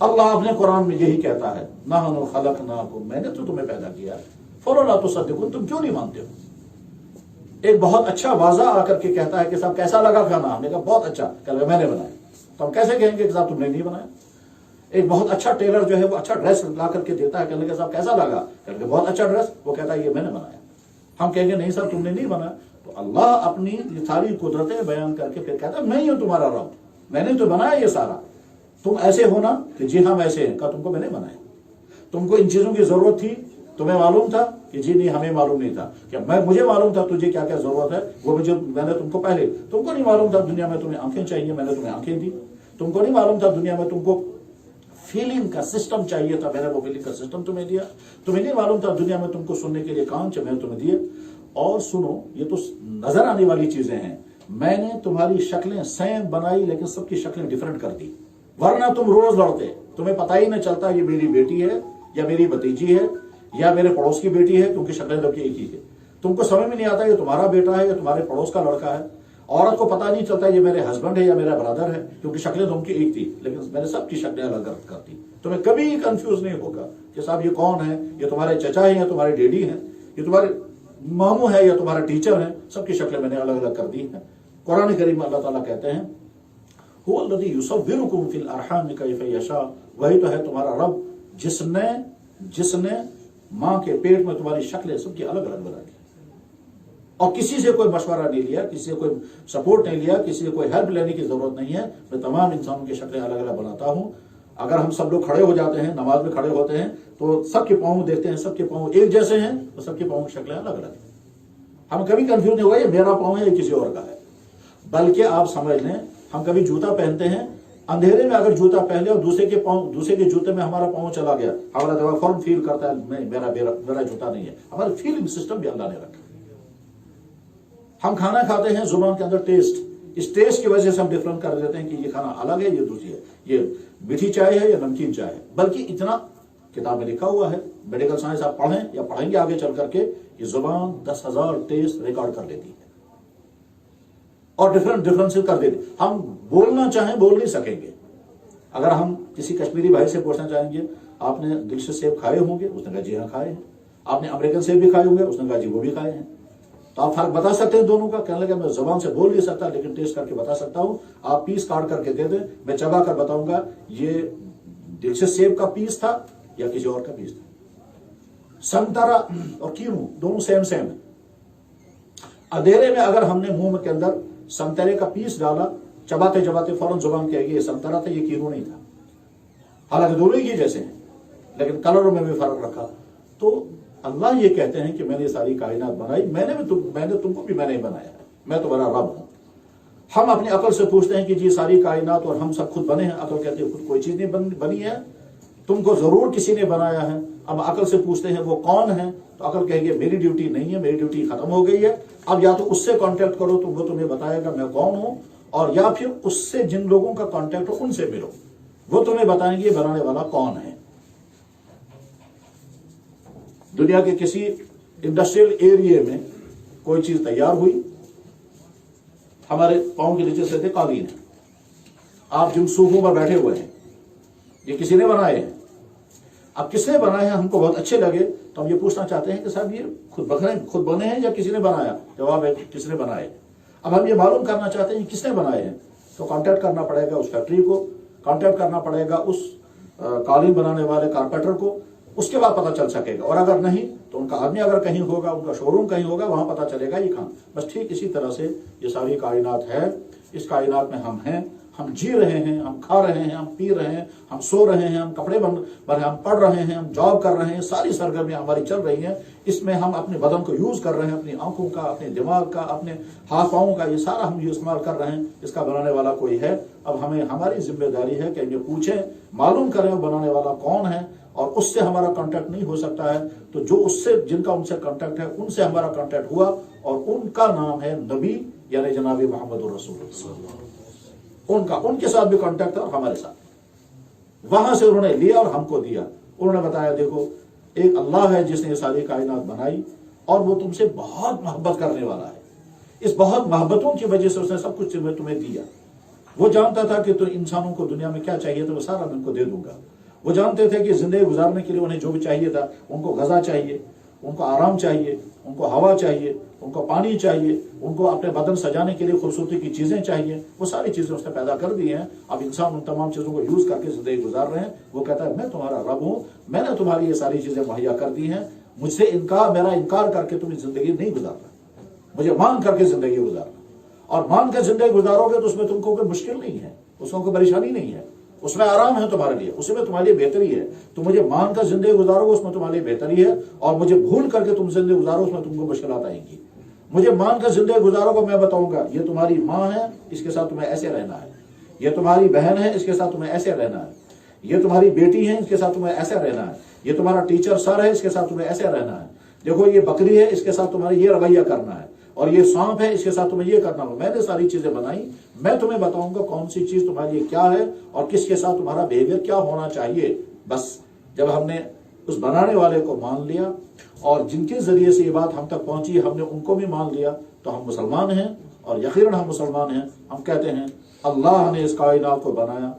اللہ اپنے قرآن میں یہی کہتا ہے نحن خلقناکم، میں نے تو تمہیں پیدا کیا، فلولا تصدقون، تم کیوں نہیں مانتے ہو؟ ایک بہت اچھا واضح آ کر کے کہتا ہے کہ صاحب کیسا لگا کھانا؟ ہم نے کہا بہت اچھا، کہ میں نے بنایا۔ تو ہم کیسے کہیں گے کہ صاحب تم نے نہیں بنایا؟ ایک بہت اچھا ٹیلر جو ہے وہ اچھا ڈریس لا کر کے دیتا ہے، کہنے کے صاحب کیسا لگا؟ کہنے کے بہت اچھا ڈریس، وہ کہتا ہے یہ میں نے بنایا۔ ہم کہیں گے نہیں صاحب تم نے نہیں بنایا۔ تو اللہ اپنی یہ ساری قدرتیں بیان کر کے پھر کہتا ہے میں ہی ہوں تمہارا رب، میں نے تو بنایا یہ سارا، تم ایسے ہونا کہ جی ہم ایسے ہیں، کہا تم کو میں نے بنایا۔ تم کو ان چیزوں کی ضرورت تھی، تمہیں معلوم تھا کہ جی نہیں ہمیں معلوم نہیں تھا، کہ مجھے معلوم تھا تجھے کیا کیا ضرورت ہے، وہ میں نے تم کو پہلے، تم کو نہیں معلوم تھا دنیا میں تمہیں آنکھیں چاہیے، میں نے تمہیں آنکھیں دی۔ تم کو نہیں معلوم تھا دنیا میں تم کو فیلنگ کا سسٹم چاہیے تھا، میں نے وہ فیلنگ کا سسٹم تمہیں دیا۔ تمہیں نہیں معلوم تھا دنیا میں تم کو سننے کے لیے کان میں نے تمہیں دیے۔ اور سنو، یہ تو نظر آنے والی چیزیں ہیں، میں نے تمہاری شکلیں سیم بنائی لیکن سب کی شکلیں ڈیفرنٹ کر دی، ورنہ تم روز لڑتے، تمہیں پتہ ہی نہ چلتا یہ میری بیٹی ہے یا میری بھتیجی ہے یا میرے پڑوس کی بیٹی ہے، کیونکہ شکلیں سب کی ایک ہی ہے۔ تم کو سمجھ میں نہیں آتا یہ تمہارا بیٹا ہے یا تمہارے پڑوس کا لڑکا ہے۔ عورت کو پتہ نہیں چلتا یہ میرے ہسبینڈ ہے یا میرا برادر ہے، کیونکہ شکلیں تم کی ایک تھی، لیکن میں نے سب کی شکلیں الگ الگ کر دی۔ تمہیں کبھی کنفیوز نہیں ہوگا کہ صاحب یہ کون ہے، یہ تمہارے چچا ہیں یا تمہارے ڈیڈی ہیں، یہ تمہارے ماموں ہے یا تمہارا ٹیچر ہے، سب کی شکلیں میں نے الگ الگ کر دی ہیں۔ قرآن کریم میں اللہ تعالیٰ کہتے ہیں هو الذی یصورکم فی الارحام کیف یشاء، وہی تو ہے تمہارا رب جس نے ماں کے پیٹ میں تمہاری شکلیں سب کی الگ الگ بنا دی، اور کسی سے کوئی مشورہ نہیں لیا، کسی سے کوئی سپورٹ نہیں لیا، کسی سے کوئی ہیلپ لینے کی ضرورت نہیں ہے، میں تمام انسانوں کی شکلیں الگ الگ بناتا ہوں۔ اگر ہم سب لوگ کھڑے ہو جاتے ہیں، نماز میں کھڑے ہوتے ہیں تو سب کے پاؤں دیکھتے ہیں، سب کے پاؤں ایک جیسے ہیں تو سب کے پاؤں کی شکلیں الگ الگ ہیں۔ ہم کبھی کنفیوز نہیں ہوا یہ میرا پاؤں ہے یا کسی اور کا ہے، بلکہ آپ سمجھ لیں ہم کبھی جوتا پہنتے ہیں، اندھیرے میں اگر جوتا پہنے اور دوسرے کے جوتے میں ہمارا پاؤں چلا گیا، ہمارا دماغ فوراً فیل کرتا ہے نہیں میرا جوتا نہیں ہے۔ ہمارا فیلنگ سسٹم بھی اللہ نے رکھا۔ ہم کھانا کھاتے ہیں، زبان کے اندر ٹیسٹ، اس ٹیسٹ کی وجہ سے ہم ڈفرنٹ کر دیتے ہیں کہ یہ کھانا الگ ہے، یہ دوسری ہے، یہ میٹھی چائے ہے یا نمکین چائے ہے۔ بلکہ اتنا کتاب میں لکھا ہوا ہے، میڈیکل سائنس آپ پڑھیں یا پڑھیں گے آگے چل کر کے، یہ زبان 10,000 ٹیسٹ ریکارڈ کر لیتی ہے اور ڈفرنٹ سے کر دیتی۔ ہم بولنا چاہیں بول نہیں سکیں گے۔ اگر ہم کسی کشمیری بھائی سے پوچھنا چاہیں گے آپ نے دل سے سیب کھائے ہوں گے، اس نے کہا جی ہاں کھائے ہیں۔ آپ نے امریکن سیب بھی کھائے ہوں گے، اس نے کہا جی وہ بھی کھائے ہیں۔ تو آپ فرق بتا سکتے ہیں دونوں کا؟ کہنے لگا میں زبان سے بول نہیں سکتا لیکن ٹیسٹ کر کے بتا سکتا ہوں، آپ پیس کاٹ کر کے دے دیں، میں چبا کر بتاؤں گا یہ دل سے سیب کا پیس تھا یا کسی اور کا پیس تھا۔ سنترا اور کینو دونوں سیم ہے۔ اندھیرے میں اگر ہم نے منہ کے اندر سنترے کا پیس ڈالا، چباتے چباتے فوراً زبان کہے گی یہ سنترا تھا، یہ کینو نہیں تھا، حالانکہ دونوں ہی جیسے ہیں لیکن کلروں میں بھی فرق رکھا۔ تو اللہ یہ کہتے ہیں کہ میں نے ساری کائنات بنائی، میں نے تم کو بھی میں نے بنایا ہے، میں تمہارا رب ہوں۔ ہم اپنی عقل سے پوچھتے ہیں کہ جی ساری کائنات اور ہم سب خود بنے ہیں، عقل کہتے ہیں خود کوئی چیز نہیں بنی ہے، تم کو ضرور کسی نے بنایا ہے۔ اب عقل سے پوچھتے ہیں وہ کون ہے، تو عقل کہے گی میری ڈیوٹی نہیں ہے، میری ڈیوٹی ختم ہو گئی ہے، اب یا تو اس سے کانٹیکٹ کرو تو وہ تمہیں بتائے گا میں کون ہوں، اور یا پھر اس سے جن لوگوں کا کانٹیکٹ ہو ان سے ملو، وہ تمہیں بتائیں گے بنانے والا کون ہے۔ دنیا کے کسی انڈسٹریل ایریے میں کوئی چیز تیار ہوئی، ہمارے پاؤں کے نیچے سے تھے قالین، آپ جن صوفوں پر بیٹھے ہوئے ہیں یہ کسی نے بنائے ہیں۔ اب کس نے بنائے ہیں ہم کو بہت اچھے لگے تو ہم یہ پوچھنا چاہتے ہیں کہ صاحب یہ خود بنے ہیں یا کسی نے بنایا؟ جواب ہے کس نے بنائے۔ اب ہم یہ معلوم کرنا چاہتے ہیں کس نے بنائے ہیں، تو کانٹیکٹ کرنا پڑے گا اس فیکٹری کو، کانٹیکٹ کرنا پڑے گا اس قالین بنانے والے کارپینٹر کو، اس کے بعد پتہ چل سکے گا، اور اگر نہیں تو ان کا آدمی اگر کہیں ہوگا، ان کا شو روم کہیں ہوگا، وہاں پتہ چلے گا یہ کہاں۔ بس ٹھیک اسی طرح سے یہ ساری کائنات ہے، اس کائنات میں ہم ہیں، ہم جی رہے ہیں، ہم کھا رہے ہیں، ہم پی رہے ہیں، ہم سو رہے ہیں، ہم کپڑے بن رہے ہیں، ہم پڑھ رہے ہیں، ہم جاب کر رہے ہیں، ساری سرگرمیاں ہماری چل رہی ہیں، اس میں ہم اپنے بدن کو یوز کر رہے ہیں، اپنی آنکھوں کا، اپنے دماغ کا، اپنے ہاتھ پاؤں کا، یہ سارا ہم استعمال کر رہے ہیں۔ اس کا بنانے والا کوئی ہے؟ اب ہماری ذمہ داری ہے کہ ہم یہ پوچھیں، معلوم کریں بنانے والا کون ہے، اور اس سے ہمارا کانٹیکٹ نہیں ہو سکتا ہے تو جو اس سے جن کا ان سے کانٹیکٹ ہے ان سے ہمارا کانٹیکٹ ہوا، اور ان کا نام ہے نبی یعنی جناب محمد الرسول اللہ۔ ان کے ساتھ بھی کانٹیکٹ ہے اور ہمارے ساتھ، وہاں سے انہوں نے لیا اور ہم کو دیا۔ انہوں نے بتایا دیکھو ایک اللہ ہے جس نے ساری کائنات بنائی اور وہ تم سے بہت محبت کرنے والا ہے، اس بہت محبتوں کی وجہ سے اس نے سب کچھ تمہیں دیا۔ وہ جانتا تھا کہ تو انسانوں کو دنیا میں کیا چاہیے تھا وہ سارا میں ان کو دے دوں گا. وہ جانتے تھے کہ زندگی گزارنے کے لیے انہیں جو بھی چاہیے تھا، ان کو غذا چاہیے، ان کو آرام چاہیے، ان کو ہوا چاہیے، ان کو پانی چاہیے، ان کو اپنے بدن سجانے کے لیے خوبصورتی کی چیزیں چاہیے، وہ ساری چیزیں اس نے پیدا کر دی ہیں. اب انسان ان تمام چیزوں کو یوز کر کے زندگی گزار رہے ہیں. وہ کہتا ہے میں تمہارا رب ہوں، میں نے تمہاری یہ ساری چیزیں مہیا کر دی ہیں، مجھ سے میرا انکار کر کے تم زندگی نہیں گزارنا، مجھے مان کر کے زندگی گزارنا. اور مان کر زندگی گزارو گے تو اس میں تم کو کوئی مشکل نہیں ہے، اس میں کوئی پریشانی نہیں ہے، اس میں آرام ہے تمہارے لیے، اس میں تمہارے لیے بہتری ہے. تم مجھے مان کر زندگی گزارو گے اس میں تمہارے لیے بہتری ہے، اور مجھے بھول کر کے تم زندگی گزارو اس میں تم کو مشکلات آئیں گی. مجھے مان کر زندگی گزارو گے میں بتاؤں گا یہ تمہاری ماں ہے، اس کے ساتھ تمہیں ایسے رہنا ہے، یہ تمہاری بہن ہے، اس کے ساتھ تمہیں ایسے رہنا ہے، یہ تمہاری بیٹی ہے، اس کے ساتھ تمہیں ایسے رہنا ہے، یہ تمہارا ٹیچر سر ہے، اس کے ساتھ تمہیں ایسے رہنا ہے، دیکھو یہ بکری ہے، اس کے ساتھ تمہارا یہ رویہ کرنا ہے، اور یہ سانپ ہے، اس کے ساتھ تمہیں یہ کرنا ہوگا. میں نے ساری چیزیں بنائی، میں تمہیں بتاؤں گا کون سی چیز تمہارے لیے کیا ہے اور کس کے ساتھ تمہارا بیہیویئر کیا ہونا چاہیے. بس جب ہم نے اس بنانے والے کو مان لیا اور جن کے ذریعے سے یہ بات ہم تک پہنچی ہم نے ان کو بھی مان لیا تو ہم مسلمان ہیں. اور یقیناً ہم مسلمان ہیں. ہم کہتے ہیں اللہ نے اس کائنات کو بنایا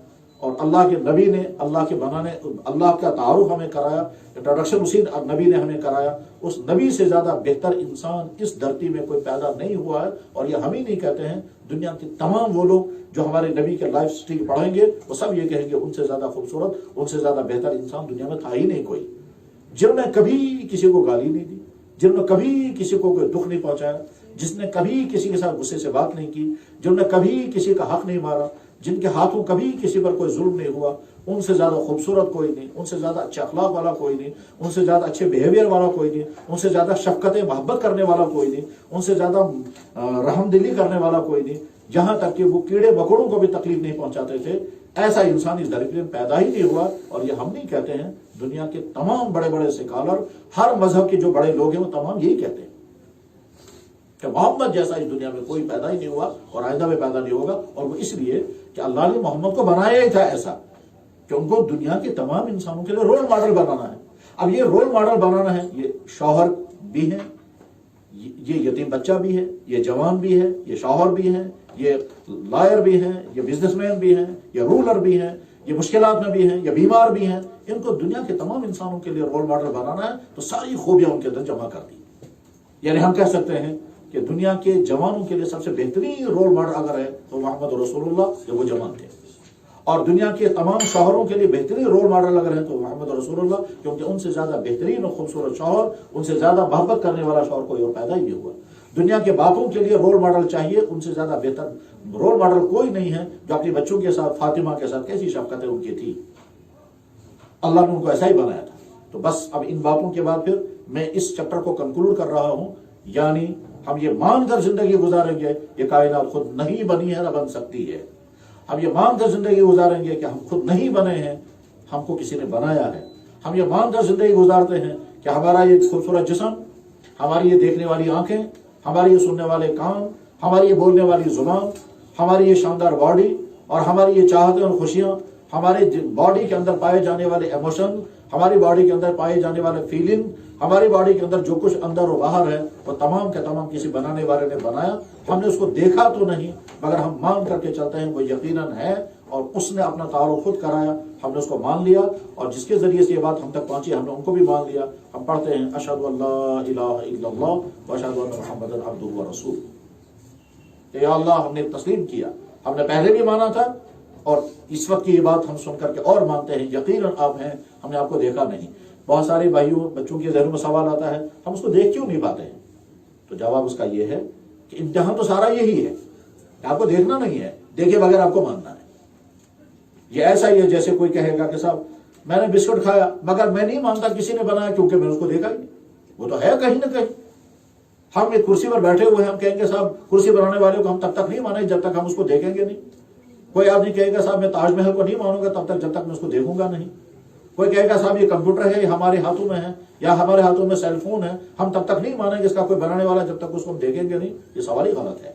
اور اللہ کے نبی نے اللہ کا تعارف ہمیں کرایا، انٹروڈکشن اسی نبی نے ہمیں کرایا. اس نبی سے زیادہ بہتر انسان اس دھرتی میں کوئی پیدا نہیں ہوا ہے. اور یہ ہم ہی نہیں کہتے ہیں، دنیا کے تمام وہ لوگ جو ہمارے نبی کے لائف سٹائل پڑھیں گے وہ سب یہ کہیں گے ان سے زیادہ خوبصورت، ان سے زیادہ بہتر انسان دنیا میں تھا ہی نہیں کوئی. جنہوں نے کبھی کسی کو گالی نہیں دی، جنہوں نے کبھی کسی کو کوئی دکھ نہیں پہنچایا، جس نے کبھی کسی کے ساتھ غصے سے بات نہیں کی، جنہوں نے کبھی کسی کا حق نہیں مارا، جن کے ہاتھوں کبھی کسی پر کوئی ظلم نہیں ہوا، ان سے زیادہ خوبصورت کوئی نہیں، ان سے زیادہ اچھے اخلاق والا کوئی نہیں، ان سے زیادہ اچھے بیہیویئر والا کوئی نہیں، ان سے زیادہ شفقت محبت کرنے والا کوئی نہیں، ان سے زیادہ رحم دلی کرنے والا کوئی نہیں. جہاں تک کہ وہ کیڑے مکوڑوں کو بھی تکلیف نہیں پہنچاتے تھے، ایسا انسان اس دھرتی میں پیدا ہی نہیں ہوا. اور یہ ہم نہیں کہتے ہیں، دنیا کے تمام بڑے بڑے سکالر، ہر مذہب کے جو بڑے لوگ ہیں وہ تمام یہی کہتے ہیں کہ محمد جیسا اس دنیا میں کوئی پیدا ہی نہیں ہوا اور آئندہ میں پیدا نہیں ہوگا. اور وہ اس لیے کہ اللہ نے محمد کو بنایا ہی تھا ایسا کہ ان کو دنیا کے تمام انسانوں کے لیے رول ماڈل بنانا ہے. اب یہ رول ماڈل بنانا ہے، یہ شوہر بھی ہے، یہ یتیم بچہ بھی ہے، یہ جوان بھی ہے، یہ شوہر بھی ہے، یہ لائر بھی ہیں، یہ بزنس مین بھی ہیں، یہ رولر بھی ہیں، یہ مشکلات میں بھی ہیں، یہ بیمار بھی ہیں. ان کو دنیا کے تمام انسانوں کے لیے رول ماڈل بنانا ہے تو ساری خوبیاں ان کے اندر جمع کر دی. یعنی ہم کہہ سکتے ہیں کہ دنیا کے جوانوں کے لیے سب سے بہترین رول ماڈل اگر ہے تو محمد رسول اللہ جو وہ جوان تھے. اور دنیا کے تمام شوہروں کے لیے بہترین رول ماڈل اگر ہے تو محمد رسول اللہ، کیونکہ ان سے زیادہ بہترین اور خوبصورت شوہر، ان سے زیادہ محبت کرنے والا شوہر کوئی اور پیدا ہی نہیں ہوا. دنیا کے باپوں کے لیے رول ماڈل چاہیے، ان سے زیادہ بہتر رول ماڈل کوئی نہیں ہے جو اپنی بچوں کے ساتھ فاطمہ کے ساتھ کیسی شفقتیں ان کی تھی. اللہ نے ان کو ایسا ہی بنایا تھا. تو بس اب ان باتوں کے بعد پھر میں اس چیپٹر کو کنکلوڈ کر رہا ہوں. یعنی ہم یہ مان کر زندگی گزاریں گے یہ کائنات خود نہیں بنی ہے نہ بن سکتی ہے. ہم یہ مان کر زندگی گزاریں گے کہ ہم خود نہیں بنے ہیں، ہم کو کسی نے بنایا ہے. ہم یہ مان کر زندگی گزارتے ہیں کہ ہمارا یہ خوبصورت جسم، ہماری یہ دیکھنے والی آنکھیں، ہماری یہ سننے والے کان، ہماری یہ بولنے والی زبان، ہماری یہ شاندار باڈی اور ہماری یہ چاہتیں اور خوشیاں، ہماری باڈی کے اندر پائے جانے والے ایموشن، ہماری باڈی کے اندر پائے جانے والے فیلنگ، ہماری باڈی کے اندر جو کچھ اندر و باہر ہے وہ تمام کے تمام کسی بنانے والے نے بنایا. ہم نے اس کو دیکھا تو نہیں مگر ہم مان کر کے چلتے ہیں وہ یقیناً ہے اور اس نے اپنا تعارف خود کرایا. ہم نے اس کو مان لیا اور جس کے ذریعے سے یہ بات ہم تک پہنچی ہم نے ان کو بھی مان لیا. ہم پڑھتے ہیں اشہد ان لا الہ الا اللہ و اشہد ان محمد عبدہ و رسول. کہ یا اللہ ہم نے تسلیم کیا، ہم نے پہلے بھی مانا تھا اور اس وقت کی یہ بات ہم سن کر کے اور مانتے ہیں یقیناً آپ ہیں، ہم نے آپ کو دیکھا نہیں. بہت سارے بھائیوں بچوں کے ذہنوں میں سوال آتا ہے ہم اس کو دیکھ کیوں نہیں پاتے ہیں؟ تو جواب اس کا یہ ہے کہ امتحان تو سارا یہی ہے کہ آپ کو دیکھنا نہیں ہے، دیکھے بغیر آپ کو ماننا ہے. یہ ایسا ہی ہے جیسے کوئی کہے گا کہ صاحب میں نے بسکٹ کھایا مگر میں نہیں مانتا کسی نے بنایا کیونکہ میں نے اس کو دیکھا ہی نہیں. وہ تو ہے کہیں نہ کہیں. ہم ایک کرسی پر بیٹھے ہوئے ہیں، ہم کہیں گے صاحب کرسی بنانے والے کو ہم تب تک نہیں مانیں جب تک ہم اس کو دیکھیں گے نہیں. کوئی آدمی کہے گا صاحب میں تاج محل کو نہیں مانوں گا تب تک جب تک میں اس کو دیکھوں گا نہیں. کوئی کہے گا صاحب یہ کمپیوٹر ہے یہ ہمارے ہاتھوں میں ہے یا ہمارے ہاتھوں میں سیل فون ہے، ہم تب تک نہیں مانیں گے اس کا کوئی بنانے والا جب تک اس کو ہم دیکھیں گے نہیں. یہ سوال ہی غلط ہے.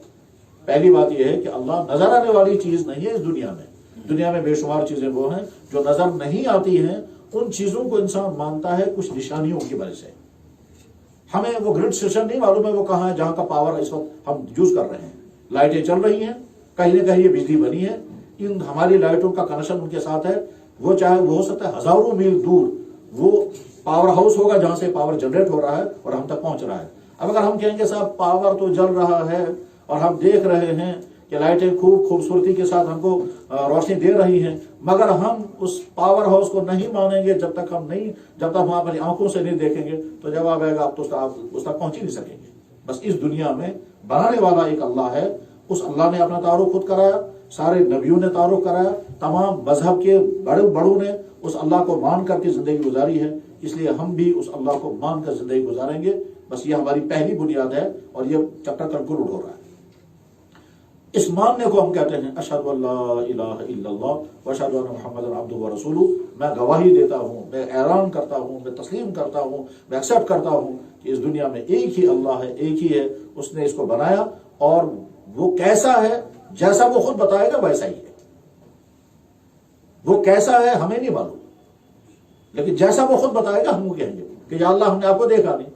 پہلی بات یہ ہے کہ اللہ نظر آنے والی چیز نہیں ہے اس دنیا میں. دنیا میں بے شمار چیزیں وہ ہیں جو نظر نہیں آتی ہیں، ان چیزوں کو انسان مانتا ہے کچھ نشانیوں کی وجہ سے. ہمیں وہ گرڈ اسٹیشن نہیں معلوم ہے وہ کہاں ہے جہاں کا پاور اس وقت ہم یوز کر رہے ہیں. لائٹیں چل رہی ہیں، کہیں نہ کہیں یہ بجلی بنی ہے، ان ہماری لائٹوں کا کنیکشن ان کے ساتھ ہے، وہ چاہے وہ ہو سکتا ہے ہزاروں میل دور، وہ پاور ہاؤس ہوگا جہاں سے پاور جنریٹ ہو رہا ہے اور ہم تک پہنچ رہا ہے۔ اب اگر ہم کہیں گے صاحب پاور تو جل رہا ہے اور ہم دیکھ رہے ہیں کہ لائٹیں خوب خوبصورتی کے ساتھ ہم کو روشنی دے رہی ہیں، مگر ہم اس پاور ہاؤس کو نہیں مانیں گے جب تک ہم اپنی آنکھوں سے نہیں دیکھیں گے، تو جواب آئے گا آپ تو اس تک پہنچ ہی نہیں سکیں گے۔ بس اس دنیا میں بنانے والا ایک اللہ ہے، اس اللہ نے اپنا تعارف خود کرایا، سارے نبیوں نے تعارف کرایا، تمام مذہب کے بڑوں نے اس اللہ کو مان کر کے زندگی گزاری ہے، اس لیے ہم بھی اس اللہ کو مان کر زندگی گزاریں گے۔ بس یہ ہماری پہلی بنیاد ہے اور یہ چیپٹر کنکلوڈ ہو رہا ہے۔ اس ماننے کو ہم کہتے ہیں اشہد ان لا الہ الا اللہ واشہد ان محمد عبدہ ورسولہ، میں گواہی دیتا ہوں، میں اعلان کرتا ہوں، میں تسلیم کرتا ہوں، میں ایکسیپٹ کرتا ہوں کہ اس دنیا میں ایک ہی اللہ ہے، ایک ہی ہے، اس نے اس کو بنایا اور وہ کیسا ہے جیسا وہ خود بتائے گا ویسا ہی ہے۔ وہ کیسا ہے ہمیں نہیں معلوم، لیکن جیسا وہ خود بتائے گا ہم وہ کہیں گے کہ یا اللہ ہم نے آپ کو دیکھا نہیں،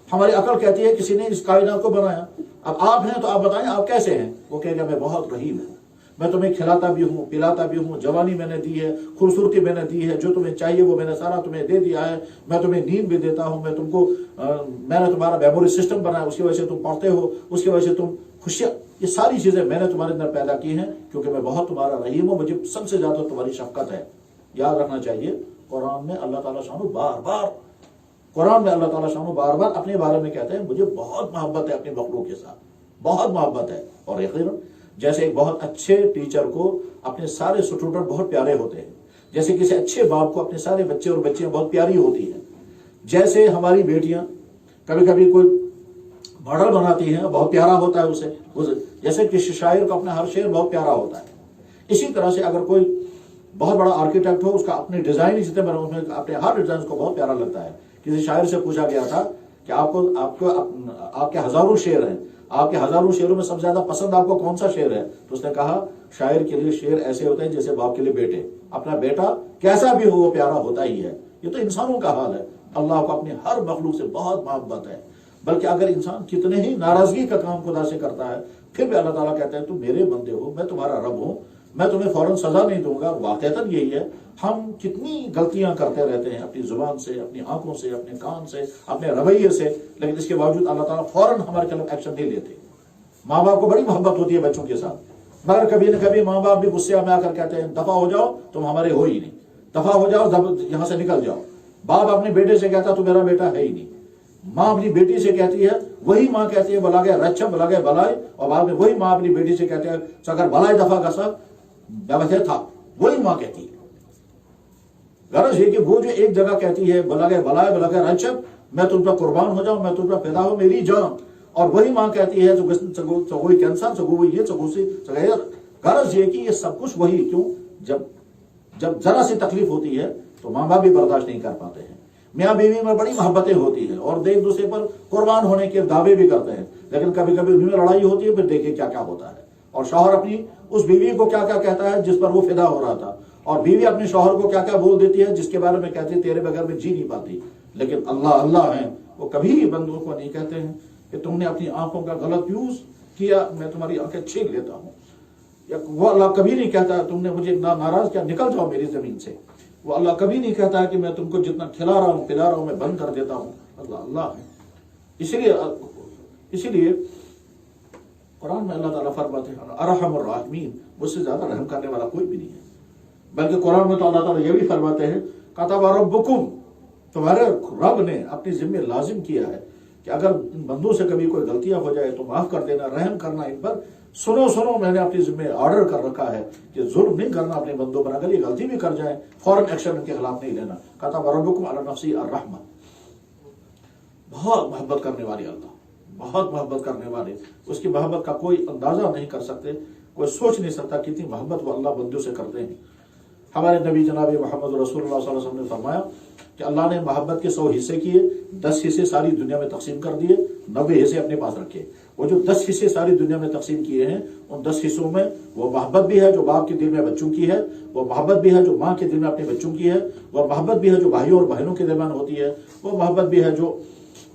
ہماری عقل کہتی ہے کسی نے اس کائنات کو بنایا، اب آپ ہیں تو آپ بتائیں آپ کیسے ہیں؟ وہ کہے گا میں بہت رحیم ہوں، میں تمہیں کھلاتا بھی ہوں، پلاتا بھی ہوں، جوانی میں نے دی ہے، خوبصورتی میں نے دی ہے، جو تمہیں چاہیے وہ میں نے سارا تمہیں دے دیا ہے، میں تمہیں نیند بھی دیتا ہوں، میں نے تمہارا میموری سسٹم بنایا، اس کی وجہ سے تم پڑھتے ہو، اس کی وجہ سے تم خوشیاں، یہ ساری چیزیں میں نے تمہارے اندر پیدا کی ہیں کیونکہ میں بہت تمہارا رحیم ہوں، مجھے سب سے زیادہ تمہاری شفقت ہے۔ یاد رکھنا چاہیے قرآن میں اللہ تعالیٰ شانو بار بار اپنے بارے میں کہتے ہیں مجھے بہت محبت ہے اپنے مخلوق کے ساتھ، بہت محبت ہے۔ اور یقیناً جیسے ایک بہت اچھے ٹیچر کو اپنے سارے اسٹوڈنٹ بہت پیارے ہوتے ہیں، جیسے کسی اچھے باپ کو اپنے سارے بچے اور بچیاں بہت پیاری ہوتی ہیں، جیسے ہماری بیٹیاں کبھی کبھی کوئی ماڈل بناتی ہیں بہت پیارا ہوتا ہے اسے، جیسے کسی شاعر کو اپنا ہر شعر بہت پیارا ہوتا ہے، اسی طرح سے اگر کوئی بہت بڑا آرکیٹیکٹ ہو، اس کا اپنے ڈیزائن جتنے بڑے اس میں اپنے ہر ڈیزائن کو بہت پیارا لگتا ہے۔ کسی شاعر سے پوچھا گیا تھا کہ آپ کے ہزاروں شعر ہیں، آپ کے ہزاروں شعروں میں سب سے زیادہ پسند آپ کو کون سا شعر ہے؟ تو اس نے کہا شاعر کے لیے شعر ایسے ہوتے ہیں جیسے باپ کے لیے بیٹے، اپنا بیٹا کیسا بھی ہو وہ پیارا ہوتا ہی ہے۔ یہ تو انسانوں کا حال ہے، اللہ کو اپنے ہر مخلوق سے بہت محبت ہے، بلکہ اگر انسان کتنے ہی ناراضگی کا کام خدا سے کرتا ہے پھر بھی اللہ تعالیٰ کہتے ہیں تم میرے بندے ہو، میں تمہارا رب ہوں، میں تمہیں فوراً سزا نہیں دوں گا۔ واقعتاً یہی ہے، ہم کتنی غلطیاں کرتے رہتے ہیں اپنی زبان سے، اپنی آنکھوں سے، اپنے کان سے، اپنے رویے سے، لیکن اس کے باوجود اللہ تعالیٰ فوراً ہمارے خلاف ایکشن نہیں لیتے۔ ماں باپ کو بڑی محبت ہوتی ہے بچوں کے ساتھ، مگر کبھی نہ کبھی ماں باپ بھی غصے میں آ کر کہتے ہیں دفع ہو جاؤ، تم ہمارے ہو ہی نہیں، دفع ہو جاؤ، یہاں سے نکل جاؤ۔ باپ اپنے بیٹے سے کہتا تو میرا بیٹا ہے ہی نہیں، ماں اپنی بیٹی سے کہتی ہے، وہی ماں کہتی ہے بلا گئے رچھا بلا گئے بلائے، اور بعد میں وہی ماں اپنی بیٹی سے کہتے ہیں اگر بلائے دفع کا سب ویسے تھا، وہی ماں کہتی ہے۔ غرض یہ کہ وہ جو ایک جگہ کہتی ہے بلا گئے بلائے بلا گئے رچھا، میں تم پر قربان ہو جاؤں، میں تم پر پیدا ہو میری جان، اور وہی ماں کہتی ہے سگوئی کینسر سگوئی یہ سگوسی سگیر۔ غرض یہ کہ یہ سب کچھ وہی، کیوں جب ذرا سی تکلیف ہوتی ہے تو ماں باپ بھی برداشت نہیں کر پاتے ہیں، میاں بیوی میں بڑی محبتیں ہوتی ہیں اور ایک دوسرے پر قربان ہونے کے دعوے بھی کرتے ہیں، لیکن کبھی کبھی ان میں لڑائی ہوتی ہے، پھر دیکھیں کیا کیا ہوتا ہے، اور شوہر اپنی اس بیوی کو کیا کیا کہتا ہے جس پر وہ فدا ہو رہا تھا، اور بیوی اپنے شوہر کو کیا کیا بول دیتی ہے جس کے بارے میں کہتی ہے تیرے بغیر میں جی نہیں پاتی۔ لیکن اللہ ہیں، وہ کبھی بھی بندوں کو نہیں کہتے ہیں کہ تم نے اپنی آنکھوں کا غلط یوز کیا، میں تمہاری آنکھیں چھین لیتا ہوں، یا وہ اللہ کبھی نہیں کہتا ہے تم نے مجھے ناراض کیا نکل جاؤ میری زمین سے، وہ اللہ کبھی نہیں کہتا ہے کہ میں تم کو جتنا کھلا رہا ہوں پلا رہا ہوں میں بند کر دیتا ہوں۔ اللہ ہے، اسی لیے قرآن میں اللہ تعالیٰ فرماتے ہیں ارحم الراحمین، مجھ سے زیادہ رحم کرنے والا کوئی بھی نہیں ہے۔ بلکہ قرآن میں تو اللہ تعالیٰ یہ بھی فرماتے ہیں کتب ربکم، تمہارے رب نے اپنی ذمہ لازم کیا ہے کہ اگر بندوں سے کبھی کوئی غلطیاں ہو جائے تو معاف کر دینا، رحم کرنا ان پر۔ سنو میں نے اپنی ذمہ آرڈر کر رکھا ہے کہ ظلم نہیں کرنا اپنے بندوں پر، اگر یہ غلطی بھی کر جائیں فوراً ایکشن ان کے خلاف نہیں لینا۔ کتب ربکم علی نفسہ الرحمہ، بہت محبت کرنے والی اللہ، بہت محبت کرنے والے، اس کی محبت کا کوئی اندازہ نہیں کر سکتے، کوئی سوچ نہیں سکتا کتنی محبت وہ اللہ بندوں سے کرتے ہیں۔ ہمارے نبی جناب محمد رسول اللہ صلی اللہ علیہ وسلم نے فرمایا کہ اللہ نے محبت کے 100 حصے کیے، 10 حصے ساری دنیا میں تقسیم کر دیے، 90 حصے اپنے پاس رکھے۔ وہ جو 10 حصے ساری دنیا میں تقسیم کیے ہیں، ان 10 حصوں میں وہ محبت بھی ہے جو باپ کے دل میں بچوں کی ہے، وہ محبت بھی ہے جو ماں کے دل میں اپنے بچوں کی ہے، وہ محبت بھی ہے جو بھائیوں اور بہنوں کے درمیان ہوتی ہے، وہ محبت بھی ہے جو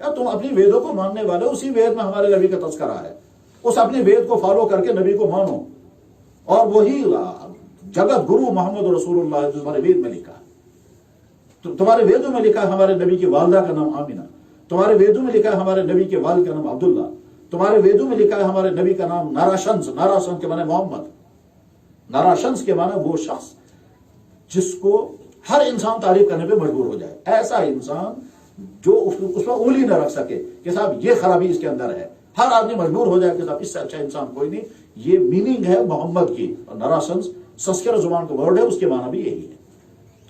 یا تم اپنی ویدوں کو ماننے والے، اسی وید میں ہمارے نبی کا تذکرہ ہے، اس اپنے وید کو فالو کر کے نبی کو مانو، اور وہی جگت گرو محمد رسول اللہ جو تمہارے وید میں لکھا ہے، تمہارے ویدوں میں لکھا ہے ہمارے نبی کی والدہ کا نام آمینہ، تمہارے ویدوں میں لکھا ہے ہمارے نبی کے والد کا نام عبداللہ، تمہارے ویدوں میں لکھا ہے ہمارے نبی کا نام ناراشنس، ناراشنس کے معنی محمد، ناراشنس کے معنی وہ شخص جس کو ہر انسان تعریف کرنے پہ مجبور ہو جائے، ایسا انسان جو اس پر انگلی نہ رکھ سکے کہ صاحب یہ خرابی اس کے اندر ہے، ہر آدمی مجبور ہو جائے کہ صاحب اس سے اچھا انسان کوئی نہیں، یہ میننگ ہے محمد کی، اور ناراشنس سنسکرت زبان کا ورڈ ہے، اس کے معنی بھی یہی ہے۔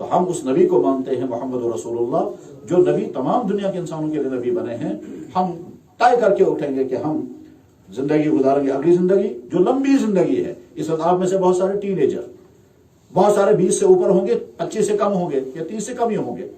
تو ہم اس نبی کو مانتے ہیں محمد رسول اللہ، جو نبی تمام دنیا کے انسانوں کے لیے نبی بنے ہیں۔ ہم طے کر کے اٹھیں گے کہ ہم زندگی گزاریں گے، اگلی زندگی جو لمبی زندگی ہے۔ اس وقت آپ میں سے بہت سارے ٹین ایجر، بہت سارے 20 سے اوپر ہوں گے، 25 سے کم ہوں گے یا 30 سے کم ہی ہوں گے۔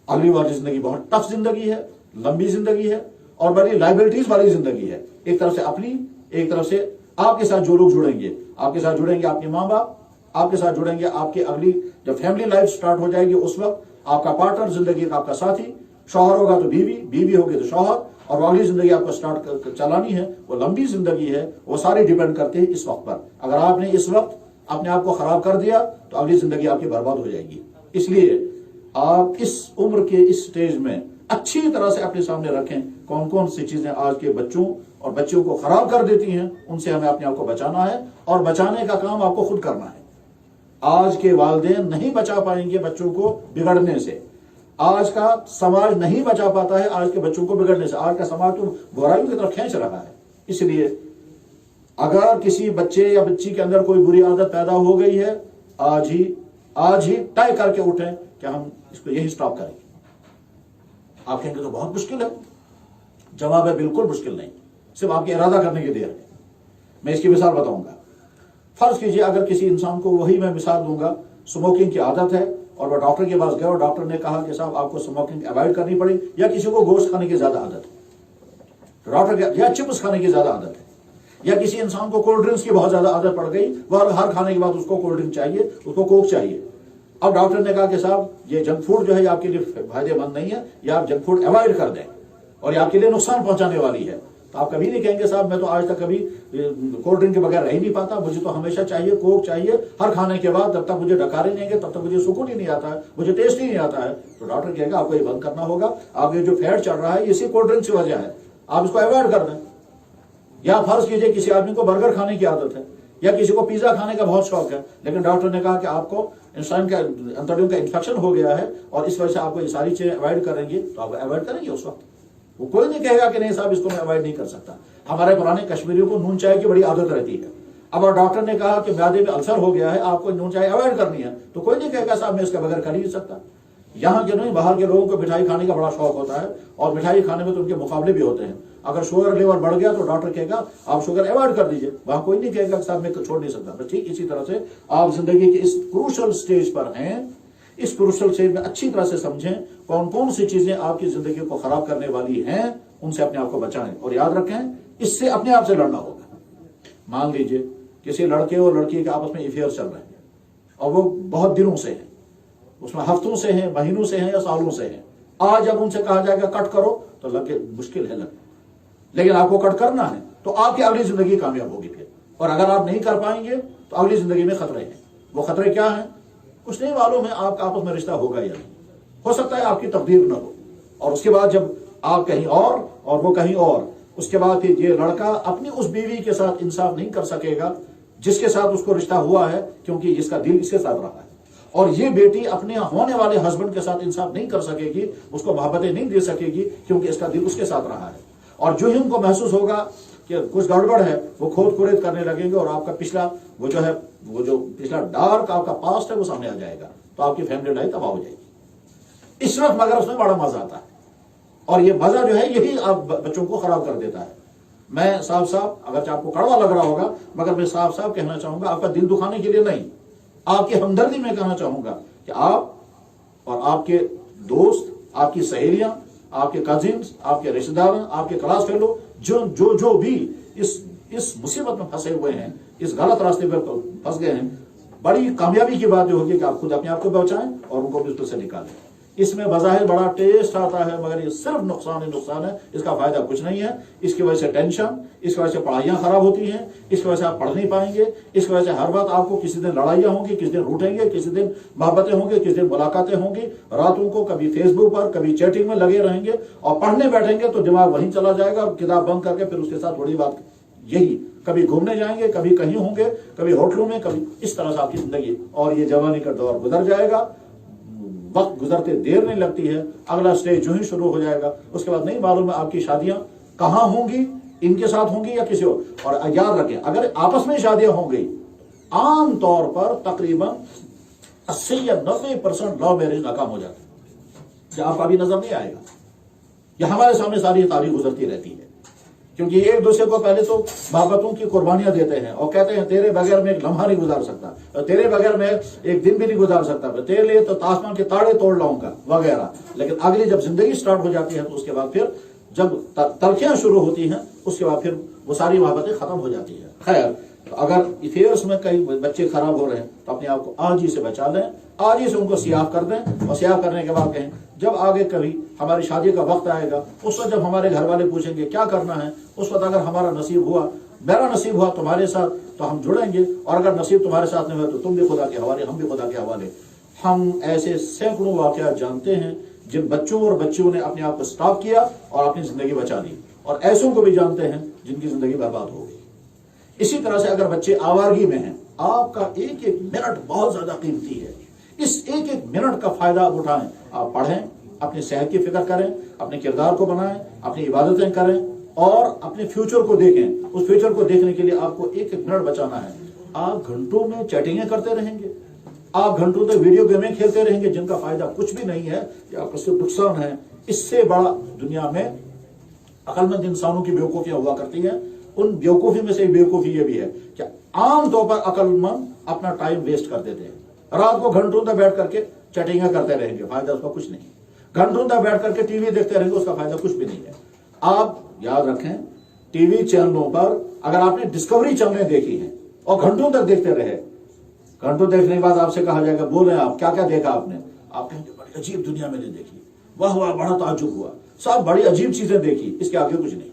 اگلی والی زندگی بہت ٹف زندگی ہے، لمبی زندگی ہے، اور بڑی لائبلٹیز والی زندگی ہے، ایک طرف سے اپنی، ایک طرف سے آپ کے ساتھ جو لوگ جڑیں گے، آپ کے ساتھ جڑیں گے آپ کے ماں باپ، آپ کے ساتھ جڑیں گے آپ کی اگلی جب فیملی لائف سٹارٹ ہو جائے گی، اس وقت آپ کا پارٹنر زندگی کا آپ کا ساتھی، شوہر ہوگا تو بیوی، بیوی ہوگی تو شوہر، اور اگلی زندگی آپ کو سٹارٹ چلانی ہے، وہ لمبی زندگی ہے، وہ ساری ڈیپینڈ کرتے ہیں اس وقت پر۔ اگر آپ نے اس وقت اپنے آپ کو خراب کر دیا تو اگلی زندگی آپ کی برباد ہو جائے گی۔ اس لیے آپ اس عمر کے اس سٹیج میں اچھی طرح سے اپنے سامنے رکھیں کون کون سی چیزیں آج کے بچوں اور بچیوں کو خراب کر دیتی ہیں، ان سے ہمیں اپنے آپ کو بچانا ہے، اور بچانے کا کام آپ کو خود کرنا ہے۔ آج کے والدین نہیں بچا پائیں گے بچوں کو بگڑنے سے، آج کا سماج نہیں بچا پاتا ہے آج کے بچوں کو بگڑنے سے۔ آج کا سماج تو برائیوں کی طرف کھینچ رہا ہے۔ اس لیے اگر کسی بچے یا بچی کے اندر کوئی بری عادت پیدا ہو گئی ہے، آج ہی طے کر کے اٹھیں کہ ہم اس کو یہی سٹاپ کریں گے۔ آپ کہیں گے تو بہت مشکل ہے، جواب ہے بالکل مشکل نہیں، صرف آپ کے ارادہ کرنے کی دیر ہے۔ میں اس کی مثال بتاؤں گا۔ فرض کیجئے اگر کسی انسان کو، وہی میں مثال دوں گا، اسموکنگ کی عادت ہے، اور وہ ڈاکٹر کے پاس گیا اور ڈاکٹر نے کہا کہ صاحب آپ کو اسموکنگ اوائڈ کرنی پڑے، یا کسی کو گوشت کھانے کی زیادہ عادت ہے، ڈاکٹر یا چپس کھانے کی زیادہ عادت ہے، یا کسی انسان کو کولڈ ڈرنکس کی بہت زیادہ عادت پڑ گئی، وہ ہر کھانے کے بعد اس کو کولڈ ڈرنک چاہیے، اس کو کوک چاہیے۔ اب ڈاکٹر نے کہا کہ صاحب یہ جنک فوڈ جو ہے آپ کے لیے فائدے مند نہیں ہے، یا آپ جنک فوڈ اوائڈ کر دیں، اور یہ آپ کے لیے نقصان پہنچانے والی ہے۔ تو آپ کبھی نہیں کہیں گے صاحب میں تو آج تک کبھی کولڈ ڈرنک کے بغیر رہ ہی نہیں پاتا، مجھے تو ہمیشہ چاہیے کوک چاہیے ہر کھانے کے بعد، جب تک مجھے ڈکارے نہیں گے تب تک مجھے سکون ہی نہیں آتا ہے، مجھے ٹیسٹ ہی نہیں آتا ہے۔ تو ڈاکٹر کہے گا آپ کو یہ بند کرنا ہوگا، آپ یہ جو فیٹ چل رہا ہے اسی کولڈ ڈرنک کی وجہ ہے، آپ اس کو اوائڈ کر دیں۔ یا فرض کیجئے کسی آدمی کو برگر کھانے کی عادت ہے، یا کسی کو پیزا کھانے کا بہت شوق ہے، لیکن ڈاکٹر نے کہا کہ آپ کو انسان کا انتڑیوں کا انفیکشن ہو گیا ہے اور اس وجہ سے آپ کو یہ ساری چیزیں اوائڈ کریں گے، تو آپ اوائڈ کریں گے اس وقت۔ وہ کوئی نہیں کہے گا کہ نہیں صاحب اس کو میں اوائڈ نہیں کر سکتا۔ ہمارے پرانے کشمیریوں کو نون چائے کی بڑی عادت رہتی ہے، اب ڈاکٹر نے کہا کہ معدے میں السر ہو گیا ہے، آپ کو نون چائے اوائڈ کرنی ہے، تو کوئی نہیں کہے گا صاحب میں اس کے بغیر کر ہی نہیں سکتا۔ یہاں کے نہیں، باہر کے لوگوں کو مٹھائی کھانے کا بڑا شوق ہوتا ہے، اور مٹھائی کھانے میں تو ان کے مقابلے بھی ہوتے ہیں۔ اگر شوگر لیول بڑھ گیا تو ڈاکٹر کہے گا آپ شوگر اوائڈ کر دیجئے، وہاں کوئی نہیں کہے گا کہ صاحب میں چھوڑ نہیں سکتا۔ بس ٹھیک اسی طرح سے آپ زندگی کے اس کروشل سٹیج پر ہیں، اس کروشل سٹیج میں اچھی طرح سے سمجھیں کون کون سی چیزیں آپ کی زندگی کو خراب کرنے والی ہیں، ان سے اپنے آپ کو بچائیں، اور یاد رکھیں اس سے اپنے آپ سے لڑنا ہوگا۔ مان لیجئے کسی لڑکے اور لڑکی کے آپس میں افیئر چل رہے ہیں، اور وہ بہت دنوں سے ہیں، اس میں ہفتوں سے ہیں، مہینوں سے ہیں، یا سالوں سے ہیں۔ آج جب ان سے کہا جائے گا کٹ کرو تو لگے مشکل ہے، لیکن آپ کو کٹ کرنا ہے تو آپ کی اگلی زندگی کامیاب ہوگی پھر، اور اگر آپ نہیں کر پائیں گے تو اگلی زندگی میں خطرے ہیں۔ وہ خطرے کیا ہیں کچھ نہیں معلوم ہے، آپ کا آپس میں رشتہ ہوگا یا نہیں، ہو سکتا ہے آپ کی تقدیر نہ ہو، اور اس کے بعد جب آپ کہیں اور وہ کہیں اور، اس کے بعد پھر یہ لڑکا اپنی اس بیوی کے ساتھ انصاف نہیں کر سکے گا جس کے ساتھ اس کو رشتہ ہوا ہے، کیونکہ اس کا دل اس کے ساتھ رہا ہے، اور یہ بیٹی اپنے ہونے والے ہسبینڈ کے ساتھ انصاف نہیں کر سکے گی، اس کو محبتیں نہیں دے سکے گی، کیونکہ اس کا دل اس کے ساتھ رہا ہے۔ اور جو ہی ان کو محسوس ہوگا کہ کچھ گڑبڑ ہے، وہ کھود کھورید کرنے لگیں گے، اور آپ کا پچھلا وہ جو پچھلا ڈارک آپ کا پاسٹ ہے وہ سامنے آ جائے گا، تو آپ کی فیملی لائف تباہ ہو جائے گی۔ اس وقت مگر اس میں بڑا مزہ آتا ہے، اور یہ مزہ جو ہے یہی آپ بچوں کو خراب کر دیتا ہے۔ میں صاف اگرچہ آپ کو کڑوا لگ رہا ہوگا، مگر میں صاف کہنا چاہوں گا، آپ کا دل دکھانے کے لیے نہیں، آپ کی ہمدردی میں کہنا چاہوں گا کہ آپ اور آپ کے دوست، آپ کی سہیلیاں، آپ کے کزنس، آپ کے رشتہ دار، آپ کے کلاس فیلو جو بھی اس مصیبت میں پھنسے ہوئے ہیں، اس غلط راستے پر پھنس گئے ہیں، بڑی کامیابی کی بات یہ ہوگی کہ آپ خود اپنے آپ کو بچائیں اور ان کو بالکل سے نکالیں۔ اس میں بظاہر بڑا ٹیسٹ آتا ہے مگر یہ صرف نقصان ہی نقصان ہے، اس کا فائدہ کچھ نہیں ہے۔ اس کی وجہ سے ٹینشن، اس کی وجہ سے پڑھائیاں خراب ہوتی ہیں، اس کی وجہ سے آپ پڑھ نہیں پائیں گے، اس کی وجہ سے ہر بات آپ کو کسی دن لڑائیاں ہوں گی، کسی دن روٹیں گے، کسی دن محبتیں ہوں گی، کسی دن ملاقاتیں ہوں گی، راتوں کو کبھی فیس بک پر کبھی چیٹنگ میں لگے رہیں گے، اور پڑھنے بیٹھیں گے تو دماغ وہیں چلا جائے گا، اور کتاب بند کر کے پھر اس کے ساتھ تھوڑی بات یہی، کبھی گھومنے جائیں گے، کبھی کہیں ہوں گے، کبھی ہوٹلوں میں، کبھی اس طرح سے آپ کی زندگی، اور یہ جوانی کا دور گزر جائے گا۔ وقت گزرتے دیر نہیں لگتی ہے، اگلا سٹیج جو ہی شروع ہو جائے گا، اس کے بعد نہیں معلوم ہے آپ کی شادیاں کہاں ہوں گی، ان کے ساتھ ہوں گی یا کسی اور یاد رکھیں اگر آپس میں شادیاں ہوں گی، عام طور پر تقریباً 80 یا 90% لو میرج ناکام ہو جاتا ہے، یہ آپ کا بھی نظر نہیں آئے گا، یہ ہمارے سامنے ساری تاریخ گزرتی رہتی ہے، کیونکہ ایک دوسرے کو پہلے تو محبتوں کی قربانیاں دیتے ہیں اور کہتے ہیں تیرے بغیر میں ایک لمحہ نہیں گزار سکتا، تیرے بغیر میں ایک دن بھی نہیں گزار سکتا، تیرے لیے تو آسمان کے تاڑے توڑ لاؤں گا وغیرہ، لیکن اگلی جب زندگی سٹارٹ ہو جاتی ہے تو اس کے بعد پھر جب تلخیاں شروع ہوتی ہیں اس کے بعد پھر وہ ساری محبتیں ختم ہو جاتی ہیں۔ خیر، اگر افیئرس میں کئی بچے خراب ہو رہے ہیں تو اپنے آپ کو آج ہی سے بچا لیں، آج ہی سے ان کو سیاہ کر دیں، اور سیاہ کرنے کے بعد کہیں جب آگے کبھی ہماری شادی کا وقت آئے گا، اس وقت جب ہمارے گھر والے پوچھیں گے کیا کرنا ہے، اس وقت اگر ہمارا نصیب ہوا، میرا نصیب ہوا تمہارے ساتھ تو ہم جڑیں گے، اور اگر نصیب تمہارے ساتھ نہیں ہوا تو تم بھی خدا کے حوالے، ہم بھی خدا کے حوالے۔ ہم ایسے سینکڑوں واقعات جانتے ہیں جن بچوں اور بچیوں نے اپنے آپ کو سٹاپ کیا اور اپنی زندگی بچا لی، اور ایسوں کو بھی جانتے ہیں جن کی زندگی برباد ہو گئی۔ اسی طرح سے اگر بچے آوارگی میں ہیں، آپ کا ایک ایک منٹ بہت زیادہ قیمتی ہے، اس ایک ایک منٹ کا فائدہ آپ اٹھائیں، آپ پڑھیں، اپنی صحت کی فکر کریں، اپنے کردار کو بنائیں، اپنی عبادتیں کریں، اور اپنے فیوچر کو دیکھیں۔ اس فیوچر کو دیکھنے کے لیے آپ کو ایک ایک منٹ بچانا ہے۔ آپ گھنٹوں میں چیٹنگیں کرتے رہیں گے، آپ گھنٹوں تک ویڈیو گیمیں کھیلتے رہیں گے جن کا فائدہ کچھ بھی نہیں ہے، یہ آپ کا صرف نقصان ہے۔ اس سے بڑا دنیا میں عقل مند انسانوں کی بیوقوفیاں ہوا کرتی ہیں، ان بیوقوفی میں سے بیوقوفی یہ بھی ہے کہ عام طور پر عقل مند اپنا ٹائم ویسٹ کر دیتے ہیں، رات کو گھنٹوں تک بیٹھ کر کے چیٹنگیں کرتے رہیں گے، فائدہ اس کا کچھ نہیں، گھنٹوں تک بیٹھ کر کے ٹی وی دیکھتے رہیں گے، اس کا فائدہ کچھ بھی نہیں ہے۔ آپ یاد رکھیں، ٹی وی چینلوں پر اگر آپ نے ڈسکوری چینلیں دیکھی ہیں اور گھنٹوں تک دیکھتے رہے، گھنٹوں دیکھنے کے بعد آپ سے کہا جائے گا بولیں آپ کیا کیا دیکھا آپ نے، آپ کہیں گے بڑی عجیب دنیا میں نے دیکھی، واہ واہ بڑا تعجب ہوا، صاحب بڑی عجیب چیزیں دیکھی، اس کے آگے کچھ نہیں۔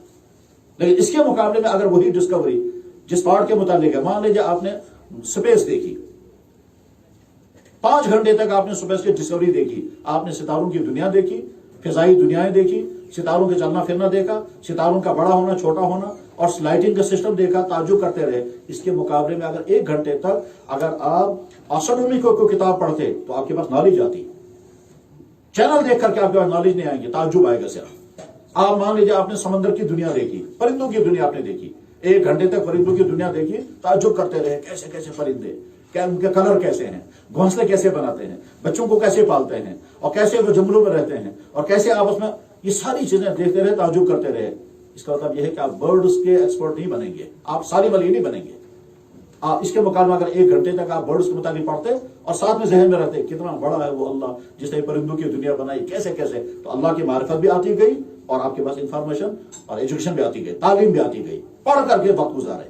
لیکن اس کے مقابلے میں اگر وہی ڈسکوری جس پارٹ کے متعلق ہے، مان لیجیے آپ نے سپیس دیکھی، 5 گھنٹے تک آپ نے سپیس کی ڈسکوری دیکھی، آپ نے ستاروں کی دنیا دیکھی، فضائی دنیایں دیکھی، ستاروں کے چلنا پھرنا دیکھا، ستاروں کا بڑا ہونا چھوٹا ہونا، اور لائٹنگ کا سسٹم دیکھا، تعجب کرتے رہے۔ اس کے مقابلے میں اگر 1 گھنٹے تک اگر آپ آسٹرونومی کو کتاب پڑھتے تو آپ کے پاس نالج آتی، چینل دیکھ کر کے آپ کے پاس نالج نہیں آئے گی، تعجب آئے گا صرف۔ آپ مان لیجیے آپ نے سمندر کی دنیا دیکھی، پرندوں کی دنیا آپ نے دیکھی، 1 گھنٹے تک پرندوں کی دنیا دیکھی، تعجب کرتے رہے، کیسے کیسے پرندے، کیا ان کے کلر کیسے ہیں، گھونسلے کیسے بناتے ہیں، بچوں کو کیسے پالتے ہیں، اور کیسے وہ جنگلوں میں رہتے ہیں، اور کیسے آپس میں، یہ ساری چیزیں دیکھتے رہے، تعجب کرتے رہے۔ اس کا مطلب یہ ہے کہ آپ برڈز کے ایکسپرٹ نہیں بنیں گے، آپ ساری ولی نہیں بنیں گے۔ آپ اس کے مقابلے اگر 1 گھنٹے تک آپ برڈز کے متعلق پڑھتے اور ساتھ میں ذہن میں رہتے کتنا بڑا ہے وہ اللہ جس نے پرندوں کی دنیا بنائی، کیسے کیسے، تو اللہ کی معرفت بھی آتی گئی اور آپ کے پاس انفارمیشن اور ایجوکیشن بھی آتی گئی، تعلیم بھی آتی گئی، پڑھ کر کے وقت گزارے۔